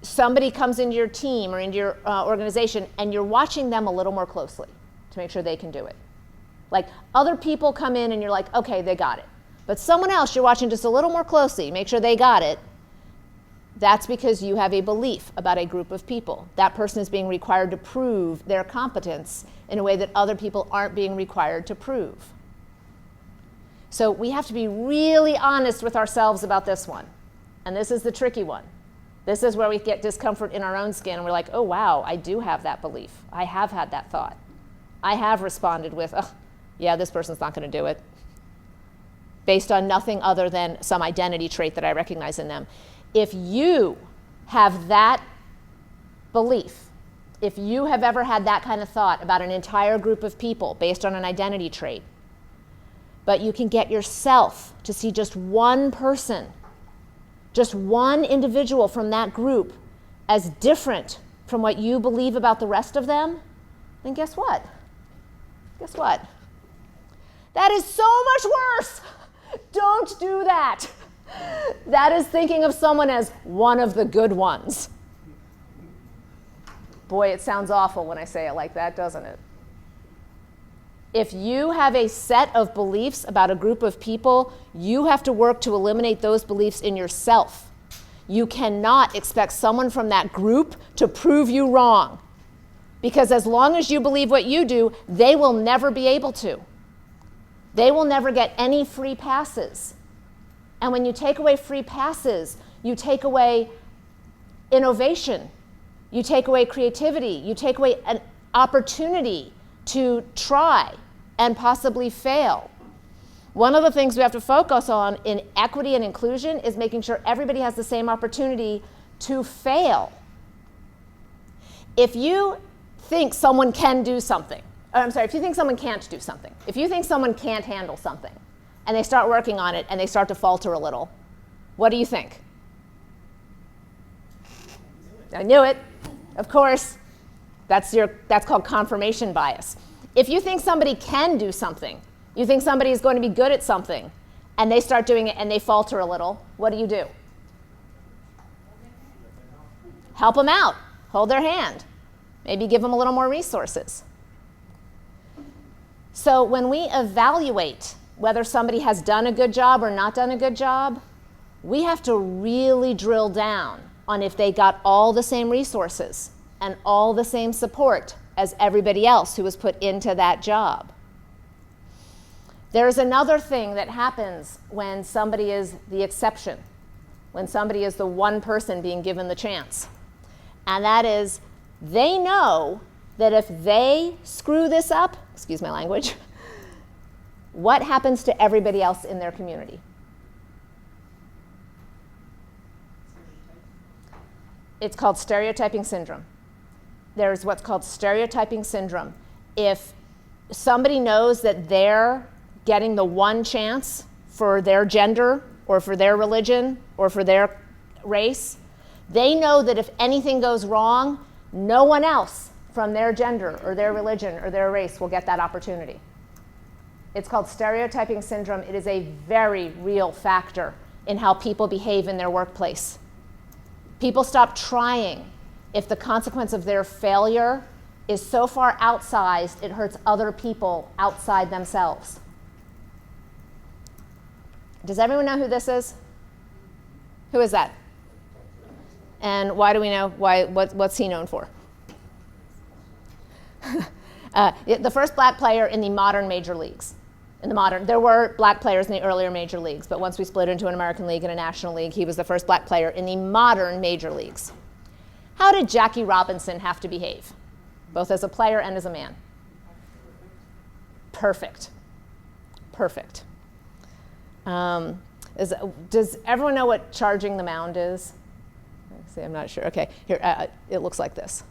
somebody comes into your team or into your organization and you're watching them a little more closely to make sure they can do it. Like other people come in and you're like, okay, they got it. But someone else you're watching just a little more closely, make sure they got it. That's because you have a belief about a group of people. That person is being required to prove their competence in a way that other people aren't being required to prove. So we have to be really honest with ourselves about this one. And this is the tricky one. This is where we get discomfort in our own skin, and we're like, oh, wow, I do have that belief. I have had that thought. I have responded with, oh, yeah, this person's not going to do it, based on nothing other than some identity trait that I recognize in them. If you have that belief, if you have ever had that kind of thought about an entire group of people based on an identity trait, but you can get yourself to see just one person, just one individual from that group as different from what you believe about the rest of them, then guess what? Guess what? That is so much worse. Don't do that. That is thinking of someone as one of the good ones. Boy, it sounds awful when I say it like that, doesn't it? If you have a set of beliefs about a group of people, you have to work to eliminate those beliefs in yourself. You cannot expect someone from that group to prove you wrong. Because as long as you believe what you do, they will never be able to. They will never get any free passes. And when you take away free passes, you take away innovation. You take away creativity. You take away an opportunity to try and possibly fail. One of the things we have to focus on in equity and inclusion is making sure everybody has the same opportunity to fail. If you think someone can do something, if you think someone can't do something, if you think someone can't handle something, and they start working on it and they start to falter a little, what do you think? I knew it, of course. That's called confirmation bias. If you think somebody can do something, you think somebody is going to be good at something, and they start doing it and they falter a little, what do? Help them out. Hold their hand. Maybe give them a little more resources. So when we evaluate whether somebody has done a good job or not done a good job, we have to really drill down on if they got all the same resources and all the same support as everybody else who was put into that job. There's another thing that happens when somebody is the exception, when somebody is the one person being given the chance. And that is, they know that if they screw this up, excuse my language, what happens to everybody else in their community? It's called stereotyping syndrome. There's what's called stereotyping syndrome. If somebody knows that they're getting the one chance for their gender or for their religion or for their race, they know that if anything goes wrong, no one else from their gender or their religion or their race will get that opportunity. It's called stereotyping syndrome. It is a very real factor in how people behave in their workplace. People stop trying if the consequence of their failure is so far outsized it hurts other people outside themselves. Does everyone know who this is? Who is that? And why do we know? What's he known for? The first black player in the modern major leagues. There were black players in the earlier major leagues, but once we split into an American League and a National League, he was the first black player in the modern major leagues. How did Jackie Robinson have to behave, both as a player and as a man? Perfect. Perfect. Does everyone know what charging the mound is? See, I'm not sure. Okay, here, it looks like this.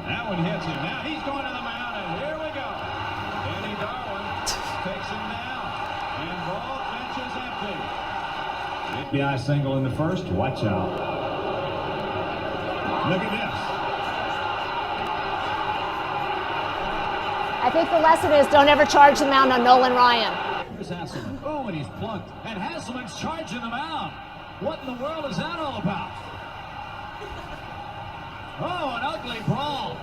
That one hits him. Now he's going to the mound, and here we go. Danny Darwin takes him down, and ball bench is empty. FBI single in the first. Watch out. Look at this. I think the lesson is don't ever charge the mound on Nolan Ryan. Here's Hasselman. Oh, and he's plunked. And Hasselman's charging the mound. What in the world is that all about? Oh, an ugly brawl.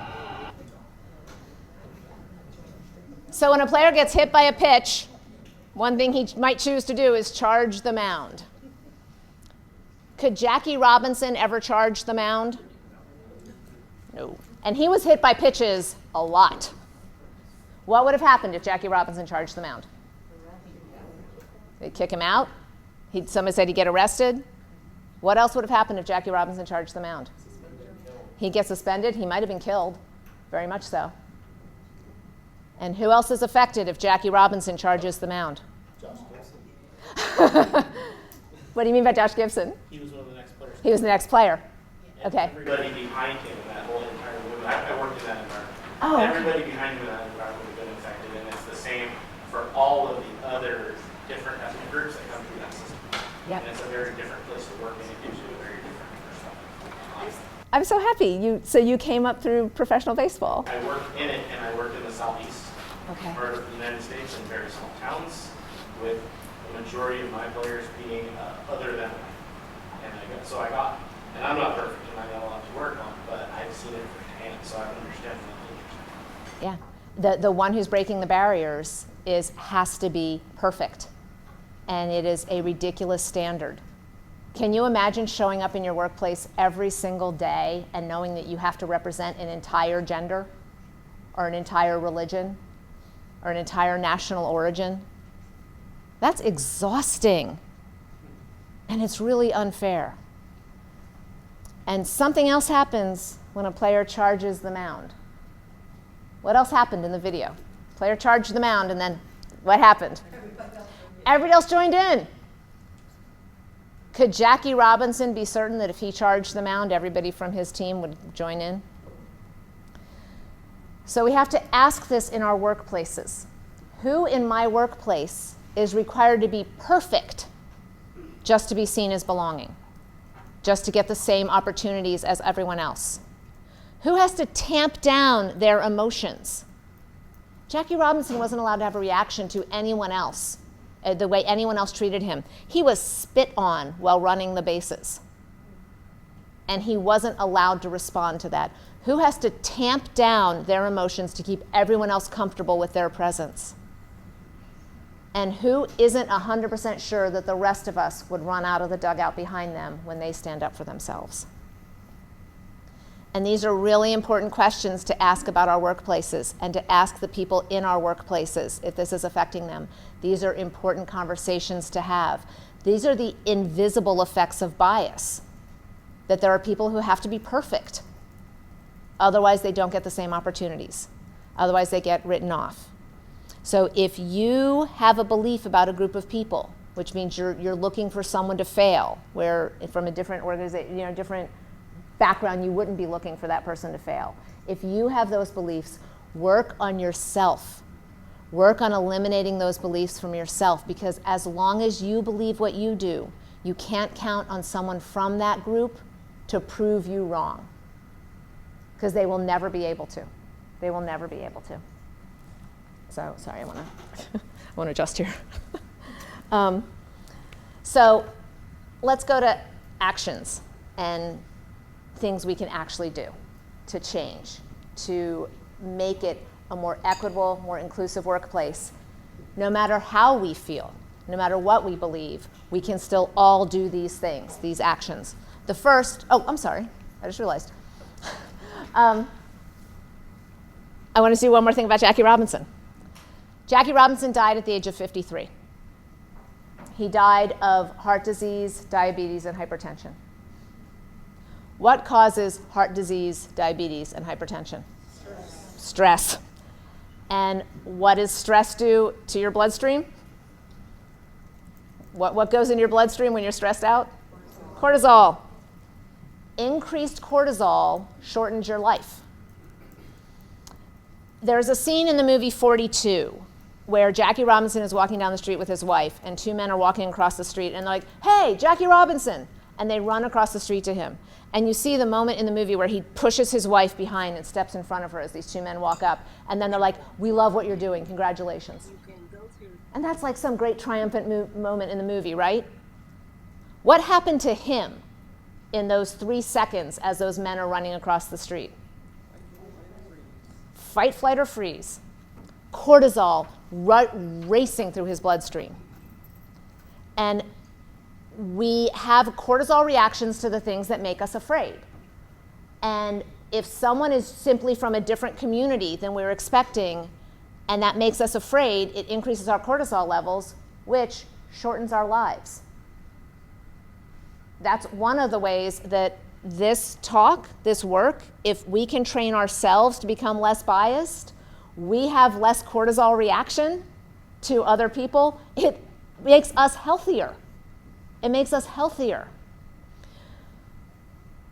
So when a player gets hit by a pitch, One thing he might choose to do is charge the mound. Could Jackie Robinson ever charge the mound? No. And he was hit by pitches a lot. What would have happened if Jackie Robinson charged the mound? They'd kick him out. Somebody said he'd get arrested. What else would have happened if Jackie Robinson charged the mound? He'd get suspended. He might have been killed, very much so. And who else is affected if Jackie Robinson charges the mound? Josh Gibson. What do you mean by Josh Gibson? He was one of the next players. He was the next player. And Okay. everybody behind him in that whole entire movement. I worked in that environment. Oh, okay. Everybody behind him in that environment would have been infected, and it's the same for all of the other different ethnic groups that come through that system. Yep. And it's a very different place to work, and it gives you a very different perspective. I'm so happy. So you came up through professional baseball. I worked in it, and I worked in the southeast Okay. part of the United States in very small towns, with the majority of my players being other than white. And I'm not perfect, and I got a lot to work on, but I've seen it firsthand, so I understand the culture. Yeah. The one who's breaking the barriers has to be perfect. And it is a ridiculous standard. Can you imagine showing up in your workplace every single day and knowing that you have to represent an entire gender or an entire religion or an entire national origin? That's exhausting. And it's really unfair. And something else happens when a player charges the mound. What else happened in the video? Player charged the mound, and then what happened? Everybody else joined in. Could Jackie Robinson be certain that if he charged the mound, everybody from his team would join in? So we have to ask this in our workplaces. Who in my workplace is required to be perfect just to be seen as belonging, just to get the same opportunities as everyone else? Who has to tamp down their emotions? Jackie Robinson wasn't allowed to have a reaction to anyone else, the way anyone else treated him. He was spit on while running the bases. And he wasn't allowed to respond to that. Who has to tamp down their emotions to keep everyone else comfortable with their presence? And who isn't 100% sure that the rest of us would run out of the dugout behind them when they stand up for themselves? And these are really important questions to ask about our workplaces and to ask the people in our workplaces if this is affecting them. These are important conversations to have. These are the invisible effects of bias, that there are people who have to be perfect. Otherwise, they don't get the same opportunities. Otherwise, they get written off. So if you have a belief about a group of people, which means you're looking for someone to fail, where from a different organization, different background, you wouldn't be looking for that person to fail. If you have those beliefs, work on yourself. Work on eliminating those beliefs from yourself, because as long as you believe what you do, you can't count on someone from that group to prove you wrong, because they will never be able to. They will never be able to. So, sorry, I want to adjust here. So let's go to actions and things we can actually do to change, to make it a more equitable, more inclusive workplace. No matter how we feel, no matter what we believe, we can still all do these things, these actions. The first, I'm sorry, I just realized. I want to say one more thing about Jackie Robinson. Jackie Robinson died at the age of 53. He died of heart disease, diabetes, and hypertension. What causes heart disease, diabetes, and hypertension? Stress. And what does stress do to your bloodstream? What goes in your bloodstream when you're stressed out? Cortisol. Increased cortisol shortens your life. There's a scene in the movie 42 where Jackie Robinson is walking down the street with his wife, and two men are walking across the street, and they're like, "Hey, Jackie Robinson!" And they run across the street to him. And you see the moment in the movie where he pushes his wife behind and steps in front of her as these two men walk up, and then they're like, "We love what you're doing, congratulations." And that's like some great triumphant moment in the movie, right? What happened to him in those 3 seconds as those men are running across the street? Fight, flight, or freeze. Cortisol racing through his bloodstream. And we have cortisol reactions to the things that make us afraid. And if someone is simply from a different community than we were expecting, and that makes us afraid, it increases our cortisol levels, which shortens our lives. That's one of the ways that this talk, this work, if we can train ourselves to become less biased, we have less cortisol reaction to other people. It makes us healthier. It makes us healthier.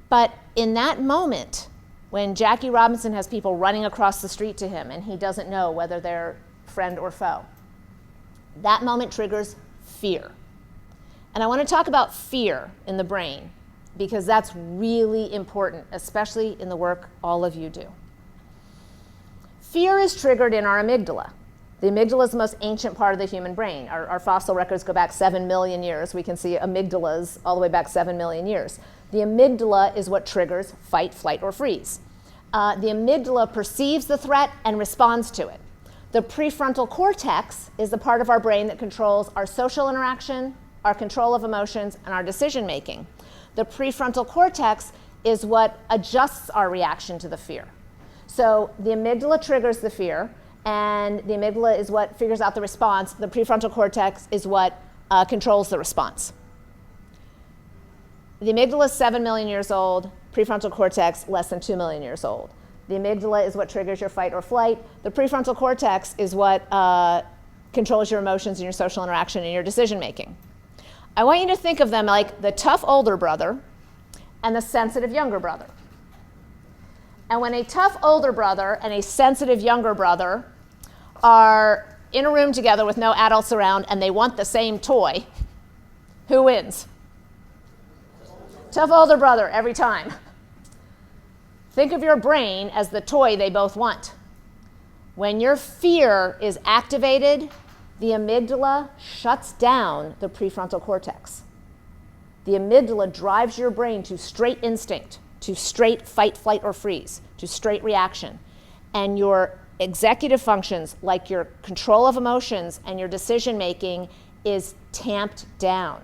But in that moment, when Jackie Robinson has people running across the street to him and he doesn't know whether they're friend or foe, that moment triggers fear. And I want to talk about fear in the brain because that's really important, especially in the work all of you do. Fear is triggered in our amygdala. The amygdala is the most ancient part of the human brain. Our fossil records go back 7 million years. We can see amygdalas all the way back 7 million years. The amygdala is what triggers fight, flight, or freeze. The amygdala perceives the threat and responds to it. The prefrontal cortex is the part of our brain that controls our social interaction, our control of emotions, and our decision making. The prefrontal cortex is what adjusts our reaction to the fear. So the amygdala triggers the fear, and the amygdala is what figures out the response. The prefrontal cortex is what controls the response. The amygdala is 7 million years old, prefrontal cortex less than 2 million years old. The amygdala is what triggers your fight or flight. The prefrontal cortex is what controls your emotions and your social interaction and your decision making. I want you to think of them like the tough older brother and the sensitive younger brother. And when a tough older brother and a sensitive younger brother are in a room together with no adults around and they want the same toy, who wins? Tough older brother every time. Think of your brain as the toy they both want. When your fear is activated, the amygdala shuts down the prefrontal cortex. The amygdala drives your brain to straight instinct, to straight fight, flight, or freeze, to straight reaction. And your executive functions, like your control of emotions and your decision making, is tamped down.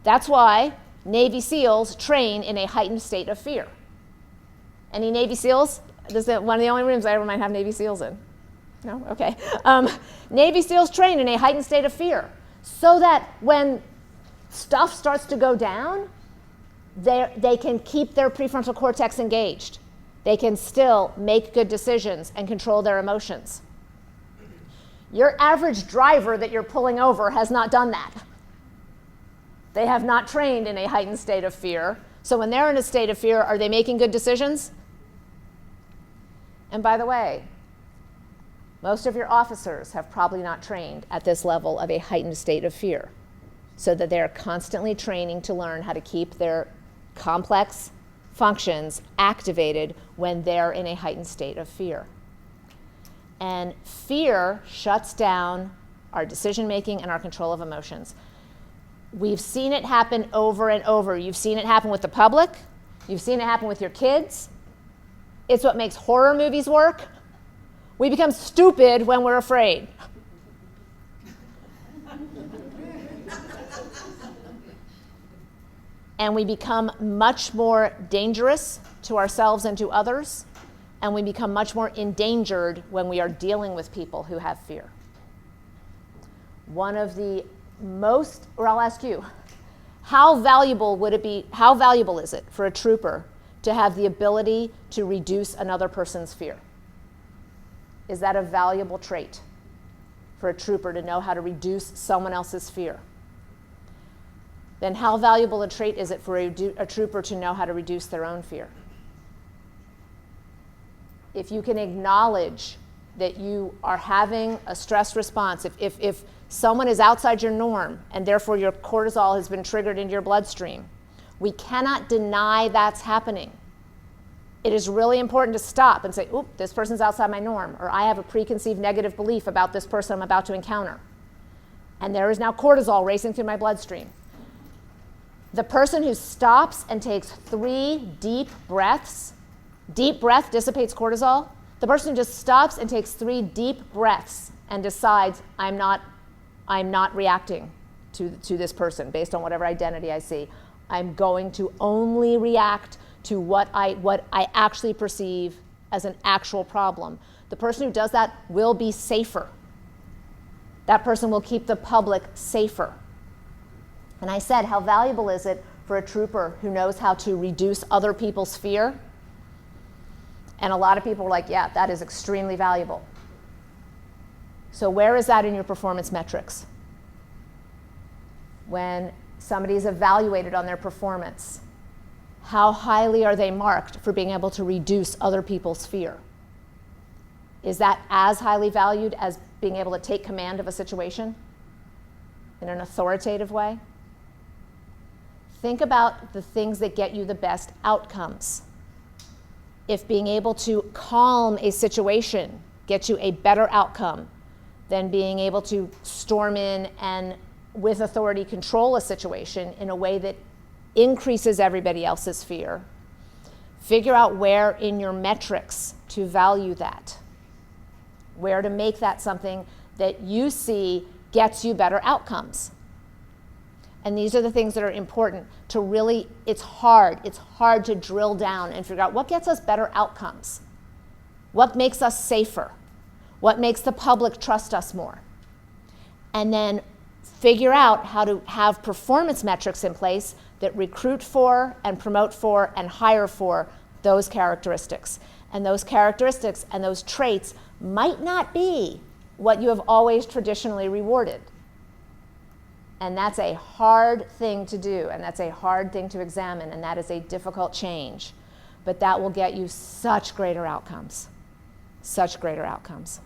That's why Navy SEALs train in a heightened state of fear. Any Navy SEALs? This is one of the only rooms I ever might have Navy SEALs in. No? Okay. Navy SEALs train in a heightened state of fear so that when stuff starts to go down, they can keep their prefrontal cortex engaged. They can still make good decisions and control their emotions. Your average driver that you're pulling over has not done that. They have not trained in a heightened state of fear. So when they're in a state of fear, are they making good decisions? And by the way, most of your officers have probably not trained at this level of a heightened state of fear, so that they're constantly training to learn how to keep their complex functions activated when they're in a heightened state of fear. And fear shuts down our decision making and our control of emotions. We've seen it happen over and over. You've seen it happen with the public. You've seen it happen with your kids. It's what makes horror movies work. We become stupid when we're afraid. And we become much more dangerous to ourselves and to others. And we become much more endangered when we are dealing with people who have fear. One of the most, or I'll ask you, how valuable is it for a trooper to have the ability to reduce another person's fear? Is that a valuable trait for a trooper to know how to reduce someone else's fear? Then how valuable a trait is it for a trooper to know how to reduce their own fear? If you can acknowledge that you are having a stress response, if someone is outside your norm and therefore your cortisol has been triggered into your bloodstream, we cannot deny that's happening. It is really important to stop and say, oop, this person's outside my norm, or I have a preconceived negative belief about this person I'm about to encounter. And there is now cortisol racing through my bloodstream. The person who stops and takes 3 deep breaths, deep breath dissipates cortisol. The person who just stops and takes 3 deep breaths and decides, I'm not reacting to this person based on whatever identity I see. I'm going to only react to what I actually perceive as an actual problem. The person who does that will be safer. That person will keep the public safer. And I said, how valuable is it for a trooper who knows how to reduce other people's fear? And a lot of people were like, yeah, that is extremely valuable. So where is that in your performance metrics? When somebody is evaluated on their performance, how highly are they marked for being able to reduce other people's fear? Is that as highly valued as being able to take command of a situation in an authoritative way? Think about the things that get you the best outcomes. If being able to calm a situation gets you a better outcome than being able to storm in and with authority control a situation in a way that increases everybody else's fear, figure out where in your metrics to value that, where to make that something that you see gets you better outcomes. And these are the things that are important to really, it's hard to drill down and figure out what gets us better outcomes, what makes us safer, what makes the public trust us more. And then figure out how to have performance metrics in place that recruit for and promote for and hire for those characteristics. And those characteristics and those traits might not be what you have always traditionally rewarded. And that's a hard thing to do, and that's a hard thing to examine, and that is a difficult change. But that will get you such greater outcomes, such greater outcomes.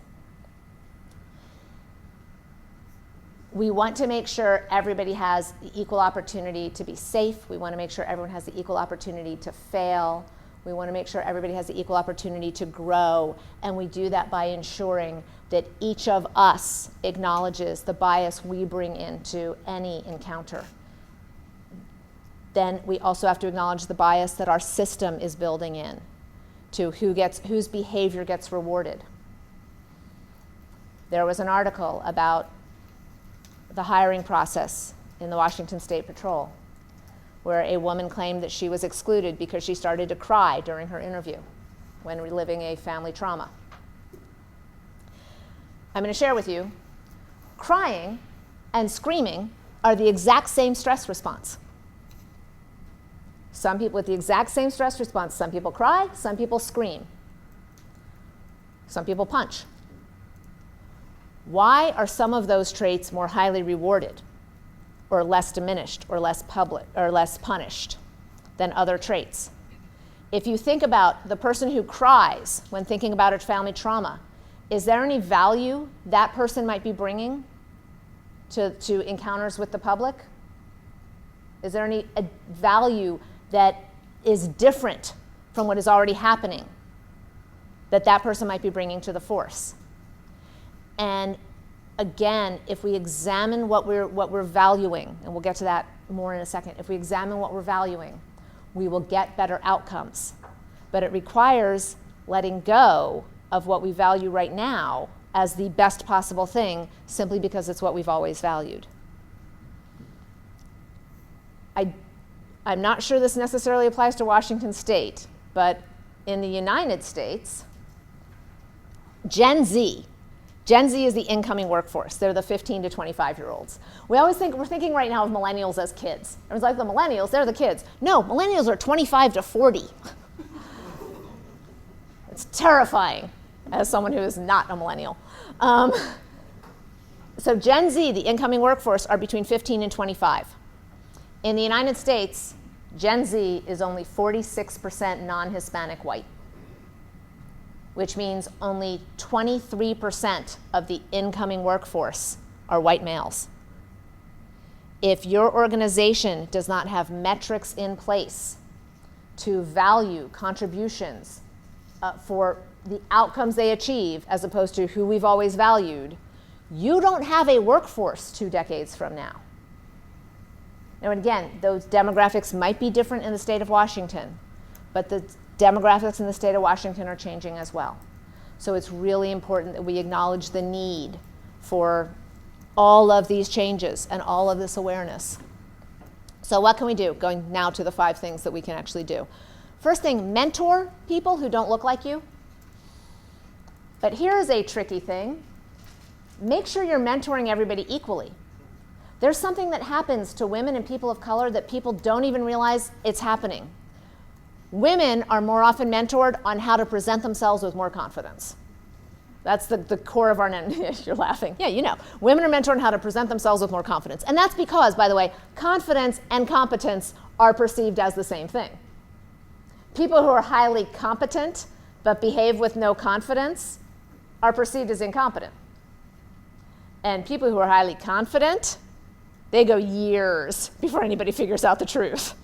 We want to make sure everybody has the equal opportunity to be safe. We want to make sure everyone has the equal opportunity to fail. We want to make sure everybody has the equal opportunity to grow. And we do that by ensuring that each of us acknowledges the bias we bring into any encounter. Then we also have to acknowledge the bias that our system is building in to whose behavior gets rewarded. There was an article about the hiring process in the Washington State Patrol, where a woman claimed that she was excluded because she started to cry during her interview when reliving a family trauma. I'm going to share with you, crying and screaming are the exact same stress response. Some people with the exact same stress response, some people cry, some people scream, some people punch. Why are some of those traits more highly rewarded or less diminished or less punished than other traits? If you think about the person who cries when thinking about its family trauma, is there any value that person might be bringing to encounters with the public? Is there any value that is different from what is already happening that person might be bringing to the force? And again, if we examine what we're valuing, and we'll get to that more in a second, if we examine what we're valuing, we will get better outcomes. But it requires letting go of what we value right now as the best possible thing simply because it's what we've always valued. I'm not sure this necessarily applies to Washington State, but in the United States, Gen Z is the incoming workforce. They're the 15 to 25-year-olds. We're thinking right now of millennials as kids. Everyone's like, the millennials, they're the kids. No, millennials are 25 to 40. It's terrifying as someone who is not a millennial. So Gen Z, the incoming workforce, are between 15 and 25. In the United States, Gen Z is only 46% non-Hispanic white, which means only 23% of the incoming workforce are white males. If your organization does not have metrics in place to value contributions for the outcomes they achieve as opposed to who we've always valued, you don't have a workforce 2 decades from now. Now, again, those demographics might be different in the state of Washington, but the demographics in the state of Washington are changing as well. So it's really important that we acknowledge the need for all of these changes and all of this awareness. So what can we do? Going now to the 5 things that we can actually do. First thing, mentor people who don't look like you. But here's a tricky thing. Make sure you're mentoring everybody equally. There's something that happens to women and people of color that people don't even realize it's happening. Women are more often mentored on how to present themselves with more confidence. That's the core of our, you're laughing. Yeah, you know. Women are mentored on how to present themselves with more confidence. And that's because, by the way, confidence and competence are perceived as the same thing. People who are highly competent but behave with no confidence are perceived as incompetent. And people who are highly confident, they go years before anybody figures out the truth.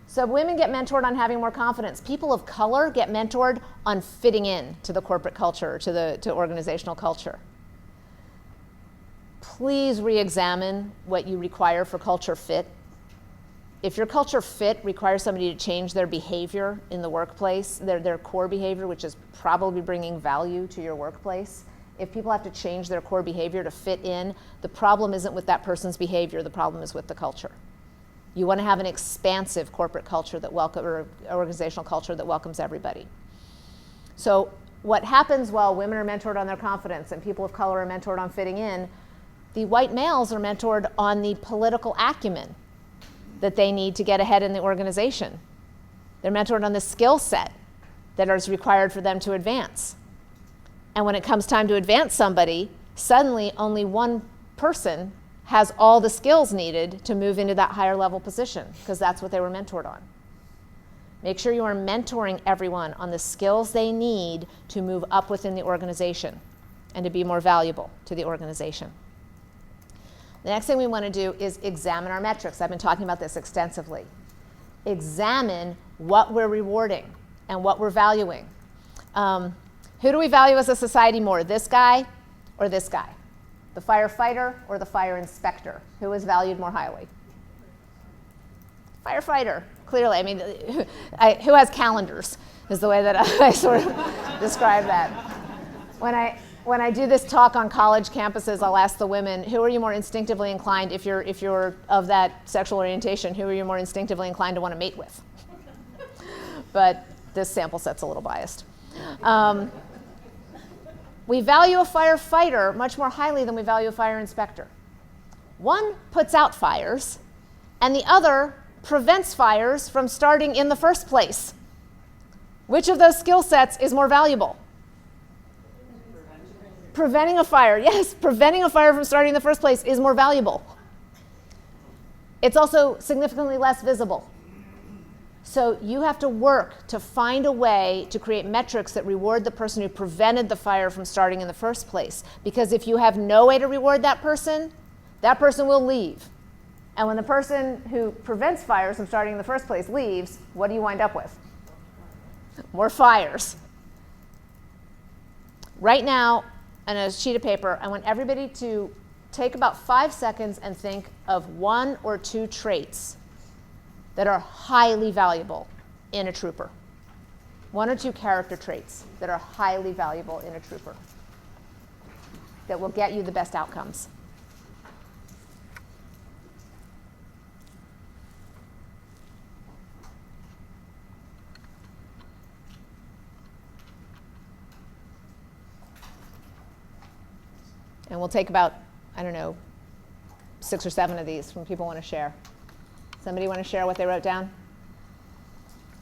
So women get mentored on having more confidence. People of color get mentored on fitting in to the corporate culture, to organizational culture. Please re-examine what you require for culture fit. If your culture fit requires somebody to change their behavior in the workplace, their core behavior, which is probably bringing value to your workplace, if people have to change their core behavior to fit in, the problem isn't with that person's behavior, the problem is with the culture. You want to have an expansive corporate culture or organizational culture that welcomes everybody. So what happens while women are mentored on their confidence and people of color are mentored on fitting in, the white males are mentored on the political acumen that they need to get ahead in the organization. They're mentored on the skill set that is required for them to advance. And when it comes time to advance somebody, suddenly only one person has all the skills needed to move into that higher level position, because that's what they were mentored on. Make sure you are mentoring everyone on the skills they need to move up within the organization and to be more valuable to the organization. The next thing we want to do is examine our metrics. I've been talking about this extensively. Examine what we're rewarding and what we're valuing. Who do we value as a society more, this guy or this guy? The firefighter or the fire inspector? Who is valued more highly? Firefighter, clearly. I mean, who has calendars is the way that I sort of describe that. When I do this talk on college campuses, I'll ask the women, who are you more instinctively inclined, if you're of that sexual orientation, who are you more instinctively inclined to want to mate with? But this sample set's a little biased. We value a firefighter much more highly than we value a fire inspector. One puts out fires, and the other prevents fires from starting in the first place. Which of those skill sets is more valuable? Preventing a fire, yes, preventing a fire from starting in the first place is more valuable. It's also significantly less visible. So you have to work to find a way to create metrics that reward the person who prevented the fire from starting in the first place. Because if you have no way to reward that person will leave. And when the person who prevents fires from starting in the first place leaves, what do you wind up with? More fires. Right now, on a sheet of paper, I want everybody to take about 5 seconds and think of 1 or 2 traits that are highly valuable in a trooper. 1 or 2 character traits that are highly valuable in a trooper that will get you the best outcomes. And we'll take about, 6 or 7 of these when people want to share. Somebody want to share what they wrote down?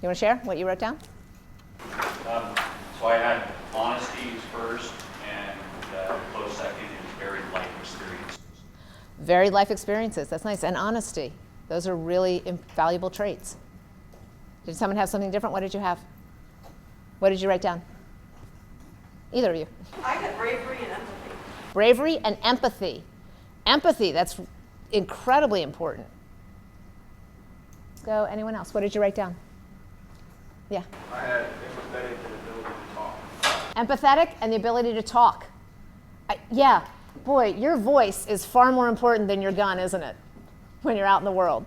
You want to share what you wrote down? So I had honesty is first, and close second is varied life experiences. Varied life experiences, that's nice. And honesty, those are really valuable traits. Did someone have something different? What did you have? What did you write down? Either of you. I got bravery and empathy. Bravery and empathy. Empathy, that's incredibly important. Go, anyone else? What did you write down? Yeah. I had empathetic and ability to talk. Empathetic and the ability to talk. Yeah, boy, your voice is far more important than your gun, isn't it? When you're out in the world.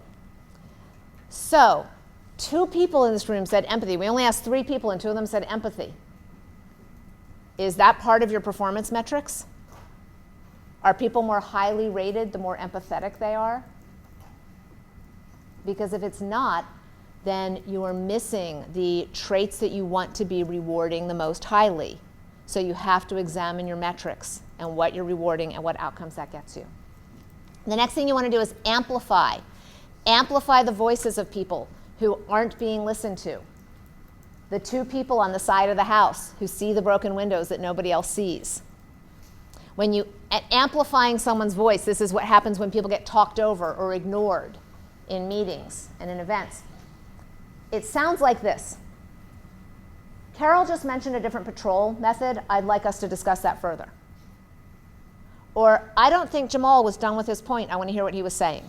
So, 2 people in this room said empathy. We only asked 3 people and 2 of them said empathy. Is that part of your performance metrics? Are people more highly rated the more empathetic they are? Because if it's not, then you are missing the traits that you want to be rewarding the most highly. So you have to examine your metrics and what you're rewarding and what outcomes that gets you. The next thing you want to do is amplify. Amplify the voices of people who aren't being listened to. The two people on the side of the house who see the broken windows that nobody else sees. When you amplifying someone's voice, this is what happens when people get talked over or ignored in meetings and in events. It sounds like this. Carol just mentioned a different patrol method. I'd like us to discuss that further. Or, I don't think Jamal was done with his point. I want to hear what he was saying.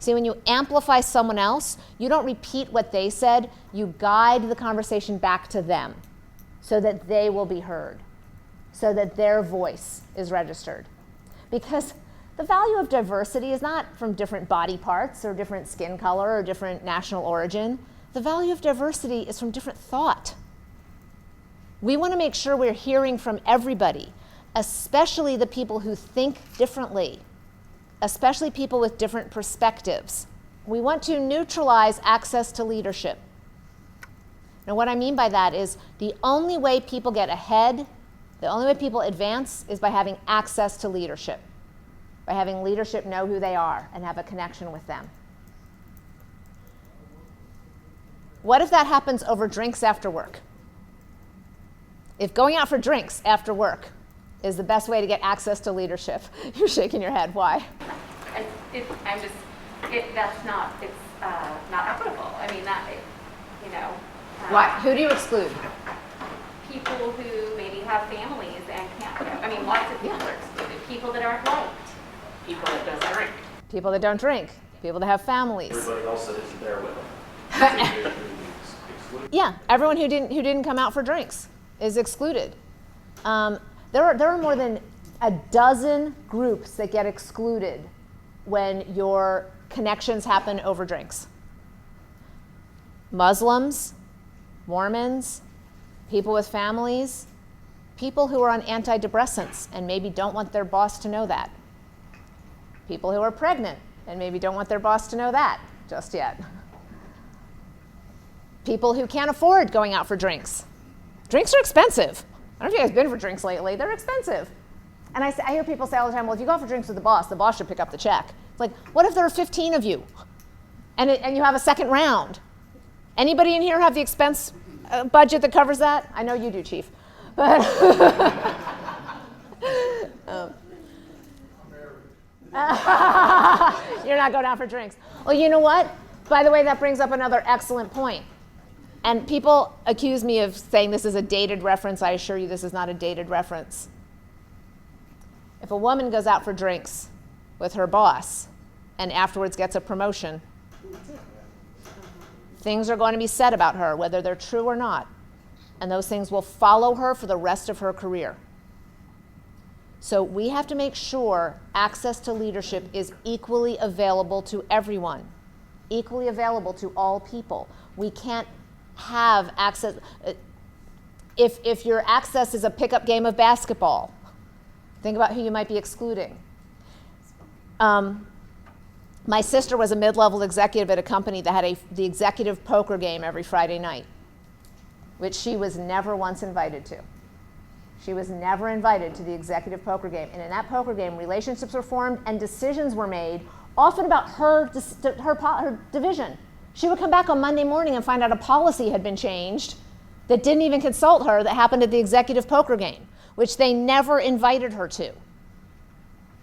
See, when you amplify someone else, you don't repeat what they said. You guide the conversation back to them so that they will be heard, so that their voice is registered. Because the value of diversity is not from different body parts or different skin color or different national origin. The value of diversity is from different thought. We want to make sure we're hearing from everybody, especially the people who think differently, especially people with different perspectives. We want to neutralize access to leadership. Now, what I mean by that is the only way people get ahead, the only way people advance is by having access to leadership, by having leadership know who they are and have a connection with them. What if that happens over drinks after work? If going out for drinks after work is the best way to get access to leadership. You're shaking your head. Why? That's not, it's not equitable. I mean, that, you know. Why? Who do you exclude? People who maybe have families and can't, I mean, lots of people are excluded. People that aren't liked. People that don't drink. People that don't drink. People that have families. Everybody else that isn't there with them. Yeah, everyone who didn't come out for drinks is excluded. There are more than a dozen groups that get excluded when your connections happen over drinks. Muslims, Mormons, people with families, people who are on antidepressants and maybe don't want their boss to know that. People who are pregnant and maybe don't want their boss to know that just yet. People who can't afford going out for drinks. Drinks are expensive. I don't know if you guys have been for drinks lately. They're expensive. And I hear people say all the time, well, if you go out for drinks with the boss should pick up the check. It's like, what if there are 15 of you and you have a second round? Anybody in here have the expense budget that covers that? I know you do, Chief. But you're not going out for drinks. Well, you know what? By the way, that brings up another excellent point. And people accuse me of saying this is a dated reference. I assure you this is not a dated reference. If a woman goes out for drinks with her boss and afterwards gets a promotion, things are going to be said about her, whether they're true or not. And those things will follow her for the rest of her career. So we have to make sure access to leadership is equally available to everyone, equally available to all people. We can't have access. If your access is a pickup game of basketball, think about who you might be excluding. My sister was a mid-level executive at a company that had the executive poker game every Friday night, which she was never once invited to. She was never invited to the executive poker game. And in that poker game, relationships were formed and decisions were made, often about her division. She would come back on Monday morning and find out a policy had been changed that didn't even consult her that happened at the executive poker game, which they never invited her to.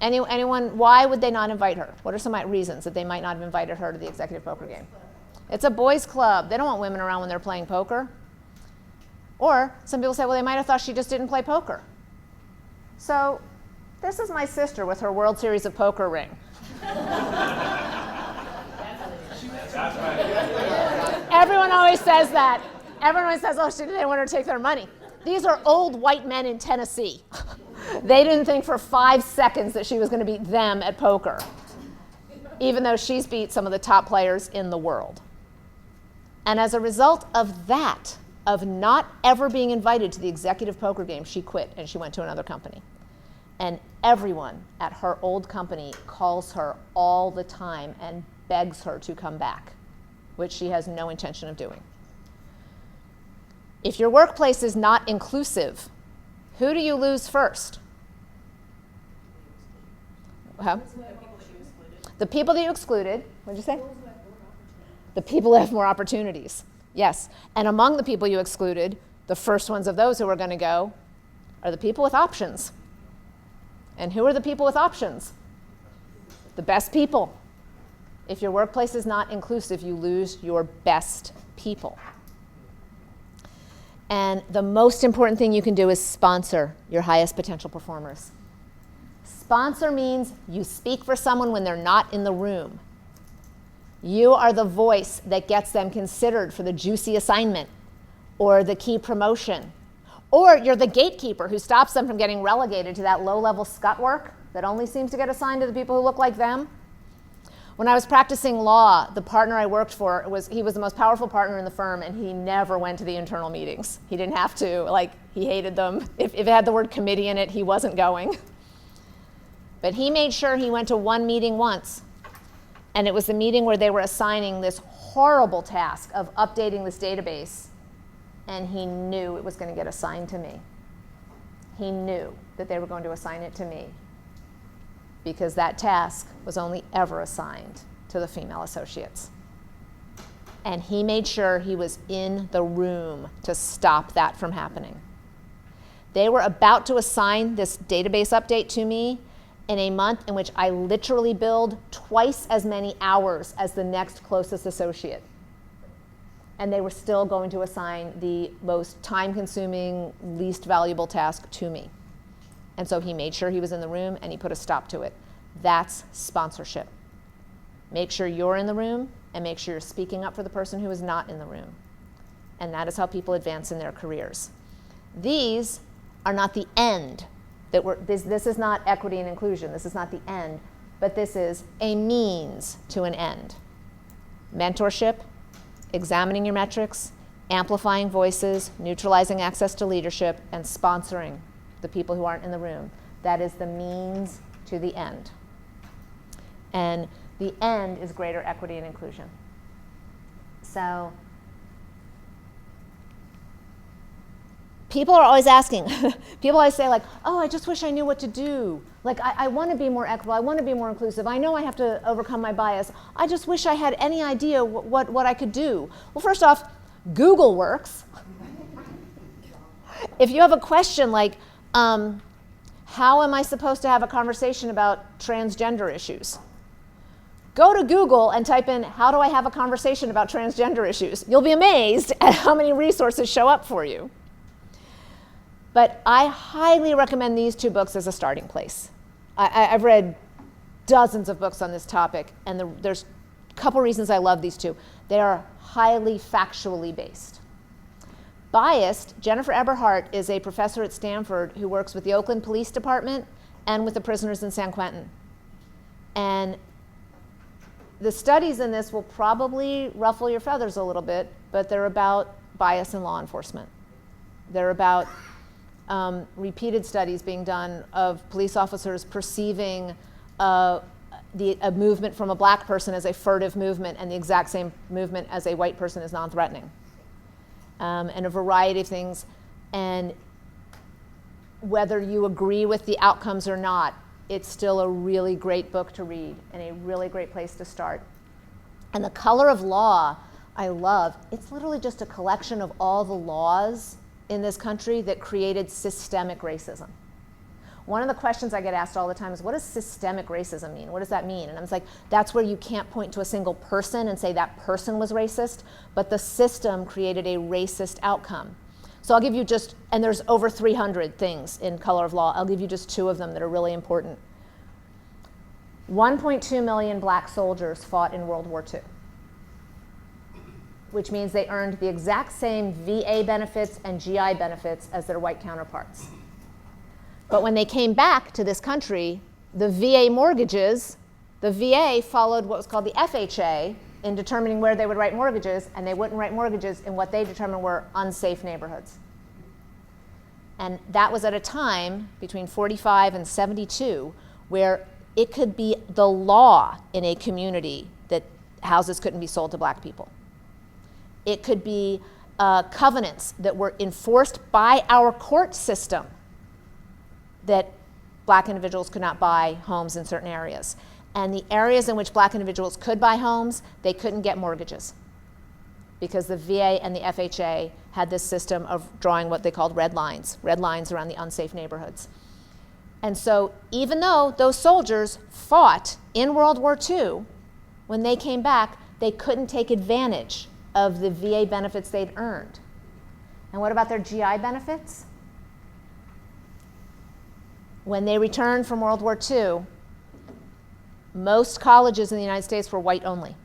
Anyone, why would they not invite her? What are some reasons that they might not have invited her to the executive poker game? It's a boys' club. They don't want women around when they're playing poker. Or some people say, well, they might have thought she just didn't play poker. So this is my sister with her World Series of Poker ring. Everyone always says that. Everyone always says, oh, they want her to take their money. These are old white men in Tennessee. They didn't think for 5 seconds that she was going to beat them at poker, even though she's beat some of the top players in the world. And as a result of that, of not ever being invited to the executive poker game, she quit and she went to another company. And everyone at her old company calls her all the time and begs her to come back, which she has no intention of doing. If your workplace is not inclusive, who do you lose first? Huh? The people that you excluded. What did you say? The people that have more opportunities. Yes. And among the people you excluded, the first ones of those who are going to go are the people with options. And who are the people with options? The best people. If your workplace is not inclusive, you lose your best people. And the most important thing you can do is sponsor your highest potential performers. Sponsor means you speak for someone when they're not in the room. You are the voice that gets them considered for the juicy assignment or the key promotion. Or you're the gatekeeper who stops them from getting relegated to that low-level scut work that only seems to get assigned to the people who look like them. When I was practicing law, the partner I worked for, he was the most powerful partner in the firm, and he never went to the internal meetings. He didn't have to. He hated them. If it had the word committee in it, he wasn't going. But he made sure he went to one meeting once, and it was the meeting where they were assigning this horrible task of updating this database, and he knew it was going to get assigned to me. He knew that they were going to assign it to me, because that task was only ever assigned to the female associates. And he made sure he was in the room to stop that from happening. They were about to assign this database update to me in a month in which I literally billed twice as many hours as the next closest associate. And they were still going to assign the most time-consuming, least valuable task to me. And so he made sure he was in the room, and he put a stop to it. That's sponsorship. Make sure you're in the room, and make sure you're speaking up for the person who is not in the room. And that is how people advance in their careers. These are not the end. This is not equity and inclusion. This is not the end, but this is a means to an end. Mentorship, examining your metrics, amplifying voices, neutralizing access to leadership, and sponsoring the people who aren't in the room. That is the means to the end. And the end is greater equity and inclusion. So people are always asking, people always say oh, I just wish I knew what to do. I want to be more equitable, I want to be more inclusive, I know I have to overcome my bias, I just wish I had any idea what I could do. Well, first off, Google works. If you have a question how am I supposed to have a conversation about transgender issues? Go to Google and type in, how do I have a conversation about transgender issues? You'll be amazed at how many resources show up for you. But I highly recommend these two books as a starting place. I've read dozens of books on this topic, and there's a couple reasons I love these two. They are highly factually based. Biased, Jennifer Eberhardt is a professor at Stanford who works with the Oakland Police Department and with the prisoners in San Quentin. And the studies in this will probably ruffle your feathers a little bit, but they're about bias in law enforcement. They're about repeated studies being done of police officers perceiving a movement from a black person as a furtive movement, and the exact same movement as a white person is non-threatening. And a variety of things. And whether you agree with the outcomes or not, it's still a really great book to read and a really great place to start. And The Color of Law, I love. It's literally just a collection of all the laws in this country that created systemic racism. One of the questions I get asked all the time is, what does systemic racism mean? What does that mean? And I'm like, that's where you can't point to a single person and say that person was racist, but the system created a racist outcome. So I'll give you and there's over 300 things in Color of Law. I'll give you just two of them that are really important. 1.2 million black soldiers fought in World War II, which means they earned the exact same VA benefits and GI benefits as their white counterparts. But when they came back to this country, the VA mortgages, the VA followed what was called the FHA in determining where they would write mortgages, and they wouldn't write mortgages in what they determined were unsafe neighborhoods. And that was at a time between 45 and 72 where it could be the law in a community that houses couldn't be sold to black people. It could be covenants that were enforced by our court system that black individuals could not buy homes in certain areas. And the areas in which black individuals could buy homes, they couldn't get mortgages because the VA and the FHA had this system of drawing what they called red lines around the unsafe neighborhoods. And so even though those soldiers fought in World War II, when they came back, they couldn't take advantage of the VA benefits they'd earned. And what about their GI benefits? When they returned from World War II, most colleges in the United States were white only.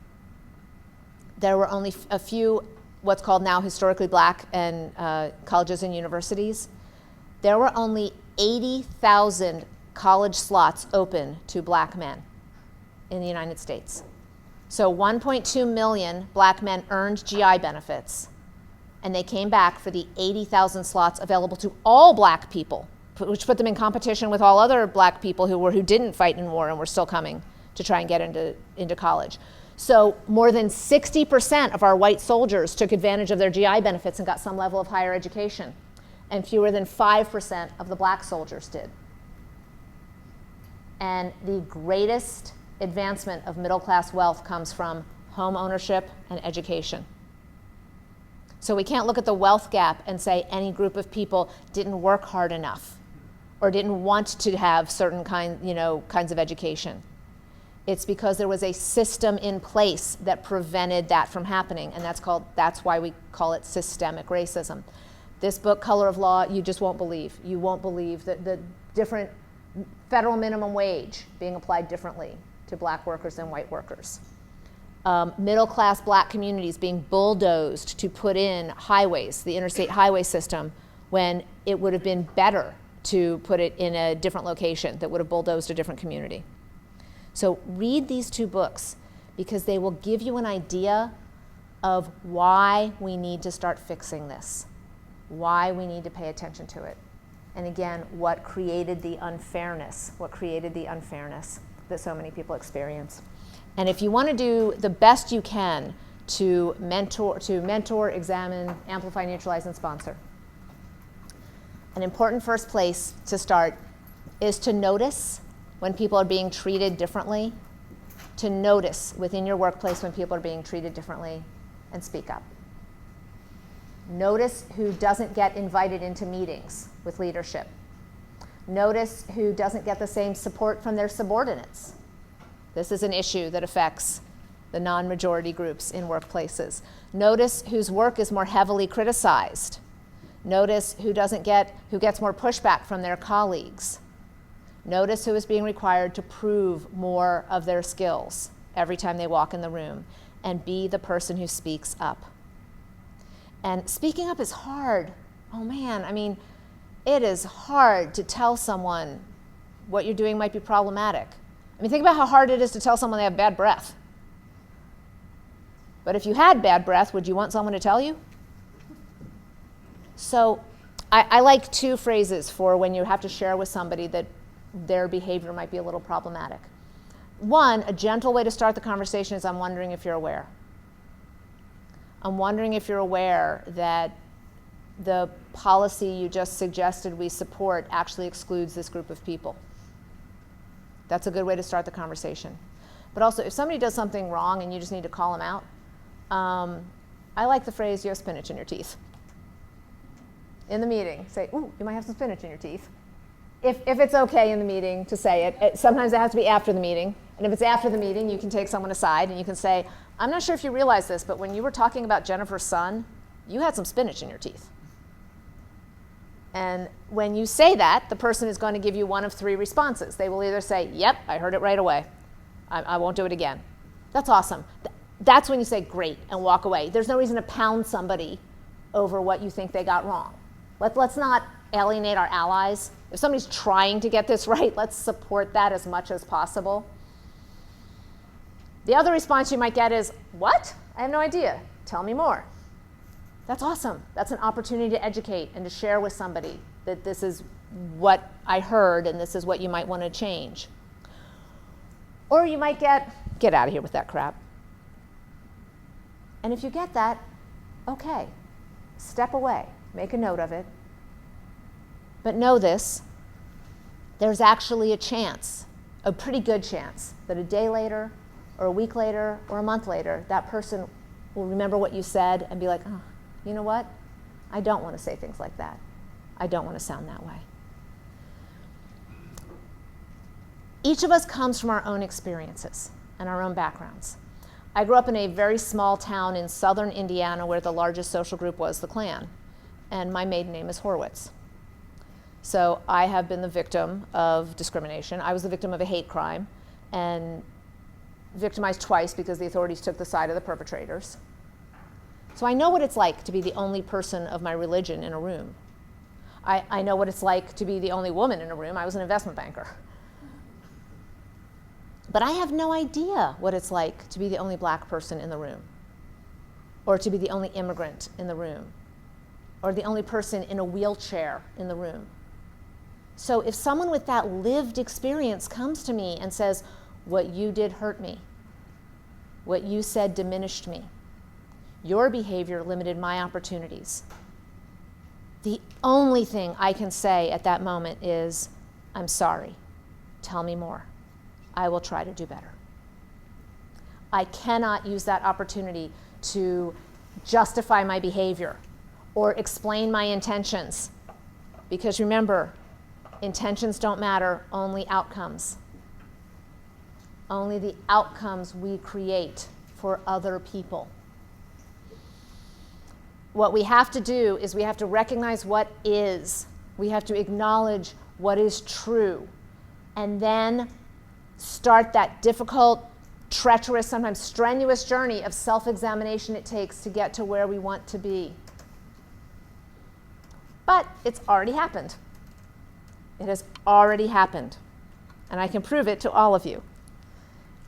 There were only a few, what's called now historically black, and colleges and universities. There were only 80,000 college slots open to black men in the United States. So 1.2 million black men earned GI benefits, and they came back for the 80,000 slots available to all black people, which put them in competition with all other black people who didn't fight in war and were still coming to try and get into college. So more than 60% of our white soldiers took advantage of their GI benefits and got some level of higher education, and fewer than 5% of the black soldiers did. And the greatest advancement of middle-class wealth comes from home ownership and education. So we can't look at the wealth gap and say any group of people didn't work hard enough or didn't want to have certain kinds of education. It's because there was a system in place that prevented that from happening, and that's why we call it systemic racism. This book, Color of Law, you just won't believe. You won't believe that the different federal minimum wage being applied differently to black workers and white workers. Middle-class black communities being bulldozed to put in highways, the interstate highway system, when it would have been better to put it in a different location that would have bulldozed a different community. So read these two books because they will give you an idea of why we need to start fixing this, why we need to pay attention to it. And again, what created the unfairness that so many people experience. And if you want to do the best you can to mentor, examine, amplify, neutralize, and sponsor, an important first place to start is to notice when people are being treated differently, to notice within your workplace when people are being treated differently, and speak up. Notice who doesn't get invited into meetings with leadership. Notice who doesn't get the same support from their subordinates. This is an issue that affects the non-majority groups in workplaces. Notice whose work is more heavily criticized. Notice who gets more pushback from their colleagues. Notice who is being required to prove more of their skills every time they walk in the room, and be the person who speaks up. And speaking up is hard. Oh man, it is hard to tell someone what you're doing might be problematic. Think about how hard it is to tell someone they have bad breath. But if you had bad breath, would you want someone to tell you? So I like two phrases for when you have to share with somebody that their behavior might be a little problematic. One, a gentle way to start the conversation is, I'm wondering if you're aware. I'm wondering if you're aware that the policy you just suggested we support actually excludes this group of people. That's a good way to start the conversation. But also, if somebody does something wrong and you just need to call them out, I like the phrase, you have spinach in your teeth. In the meeting, say, ooh, you might have some spinach in your teeth. If it's okay in the meeting to say it. Sometimes it has to be after the meeting. And if it's after the meeting, you can take someone aside and you can say, I'm not sure if you realize this, but when you were talking about Jennifer's son, you had some spinach in your teeth. And when you say that, the person is going to give you one of three responses. They will either say, yep, I heard it right away. I won't do it again. That's awesome. That's when you say, great, and walk away. There's no reason to pound somebody over what you think they got wrong. Let's not alienate our allies. If somebody's trying to get this right, let's support that as much as possible. The other response you might get is, what? I have no idea. Tell me more. That's awesome. That's an opportunity to educate and to share with somebody that this is what I heard and this is what you might want to change. Or you might get out of here with that crap. And if you get that, okay, step away, make a note of it. But know this, there's actually a chance, a pretty good chance, that a day later or a week later or a month later, that person will remember what you said and be like, oh, you know what? I don't want to say things like that. I don't want to sound that way. Each of us comes from our own experiences and our own backgrounds. I grew up in a very small town in southern Indiana where the largest social group was the Klan, and my maiden name is Horwitz. So I have been the victim of discrimination. I was the victim of a hate crime and victimized twice because the authorities took the side of the perpetrators. So I know what it's like to be the only person of my religion in a room. I know what it's like to be the only woman in a room. I was an investment banker. But I have no idea what it's like to be the only black person in the room, or to be the only immigrant in the room, or the only person in a wheelchair in the room. So if someone with that lived experience comes to me and says, what you did hurt me, what you said diminished me, your behavior limited my opportunities, the only thing I can say at that moment is, I'm sorry, tell me more. I will try to do better. I cannot use that opportunity to justify my behavior or explain my intentions. Because remember, intentions don't matter, only outcomes. Only the outcomes we create for other people. What we have to do is we have to recognize what is. We have to acknowledge what is true. And then start that difficult, treacherous, sometimes strenuous journey of self-examination it takes to get to where we want to be. But it's already happened. It has already happened. And I can prove it to all of you.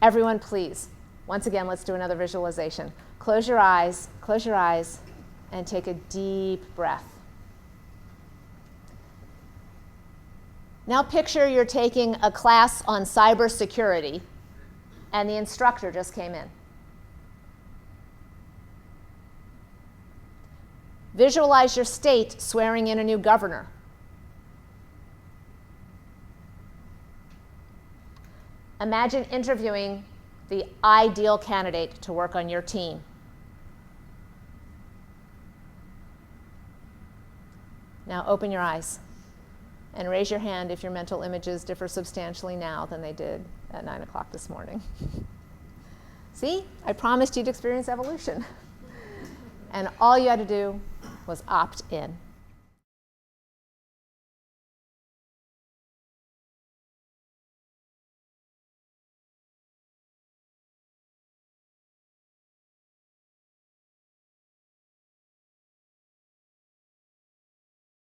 Everyone, please, once again, let's do another visualization. Close your eyes, and take a deep breath. Now picture you're taking a class on cybersecurity and the instructor just came in. Visualize your state swearing in a new governor. Imagine interviewing the ideal candidate to work on your team. Now open your eyes and raise your hand if your mental images differ substantially now than they did at 9 o'clock this morning. See, I promised you'd experience evolution. And all you had to do was opt in.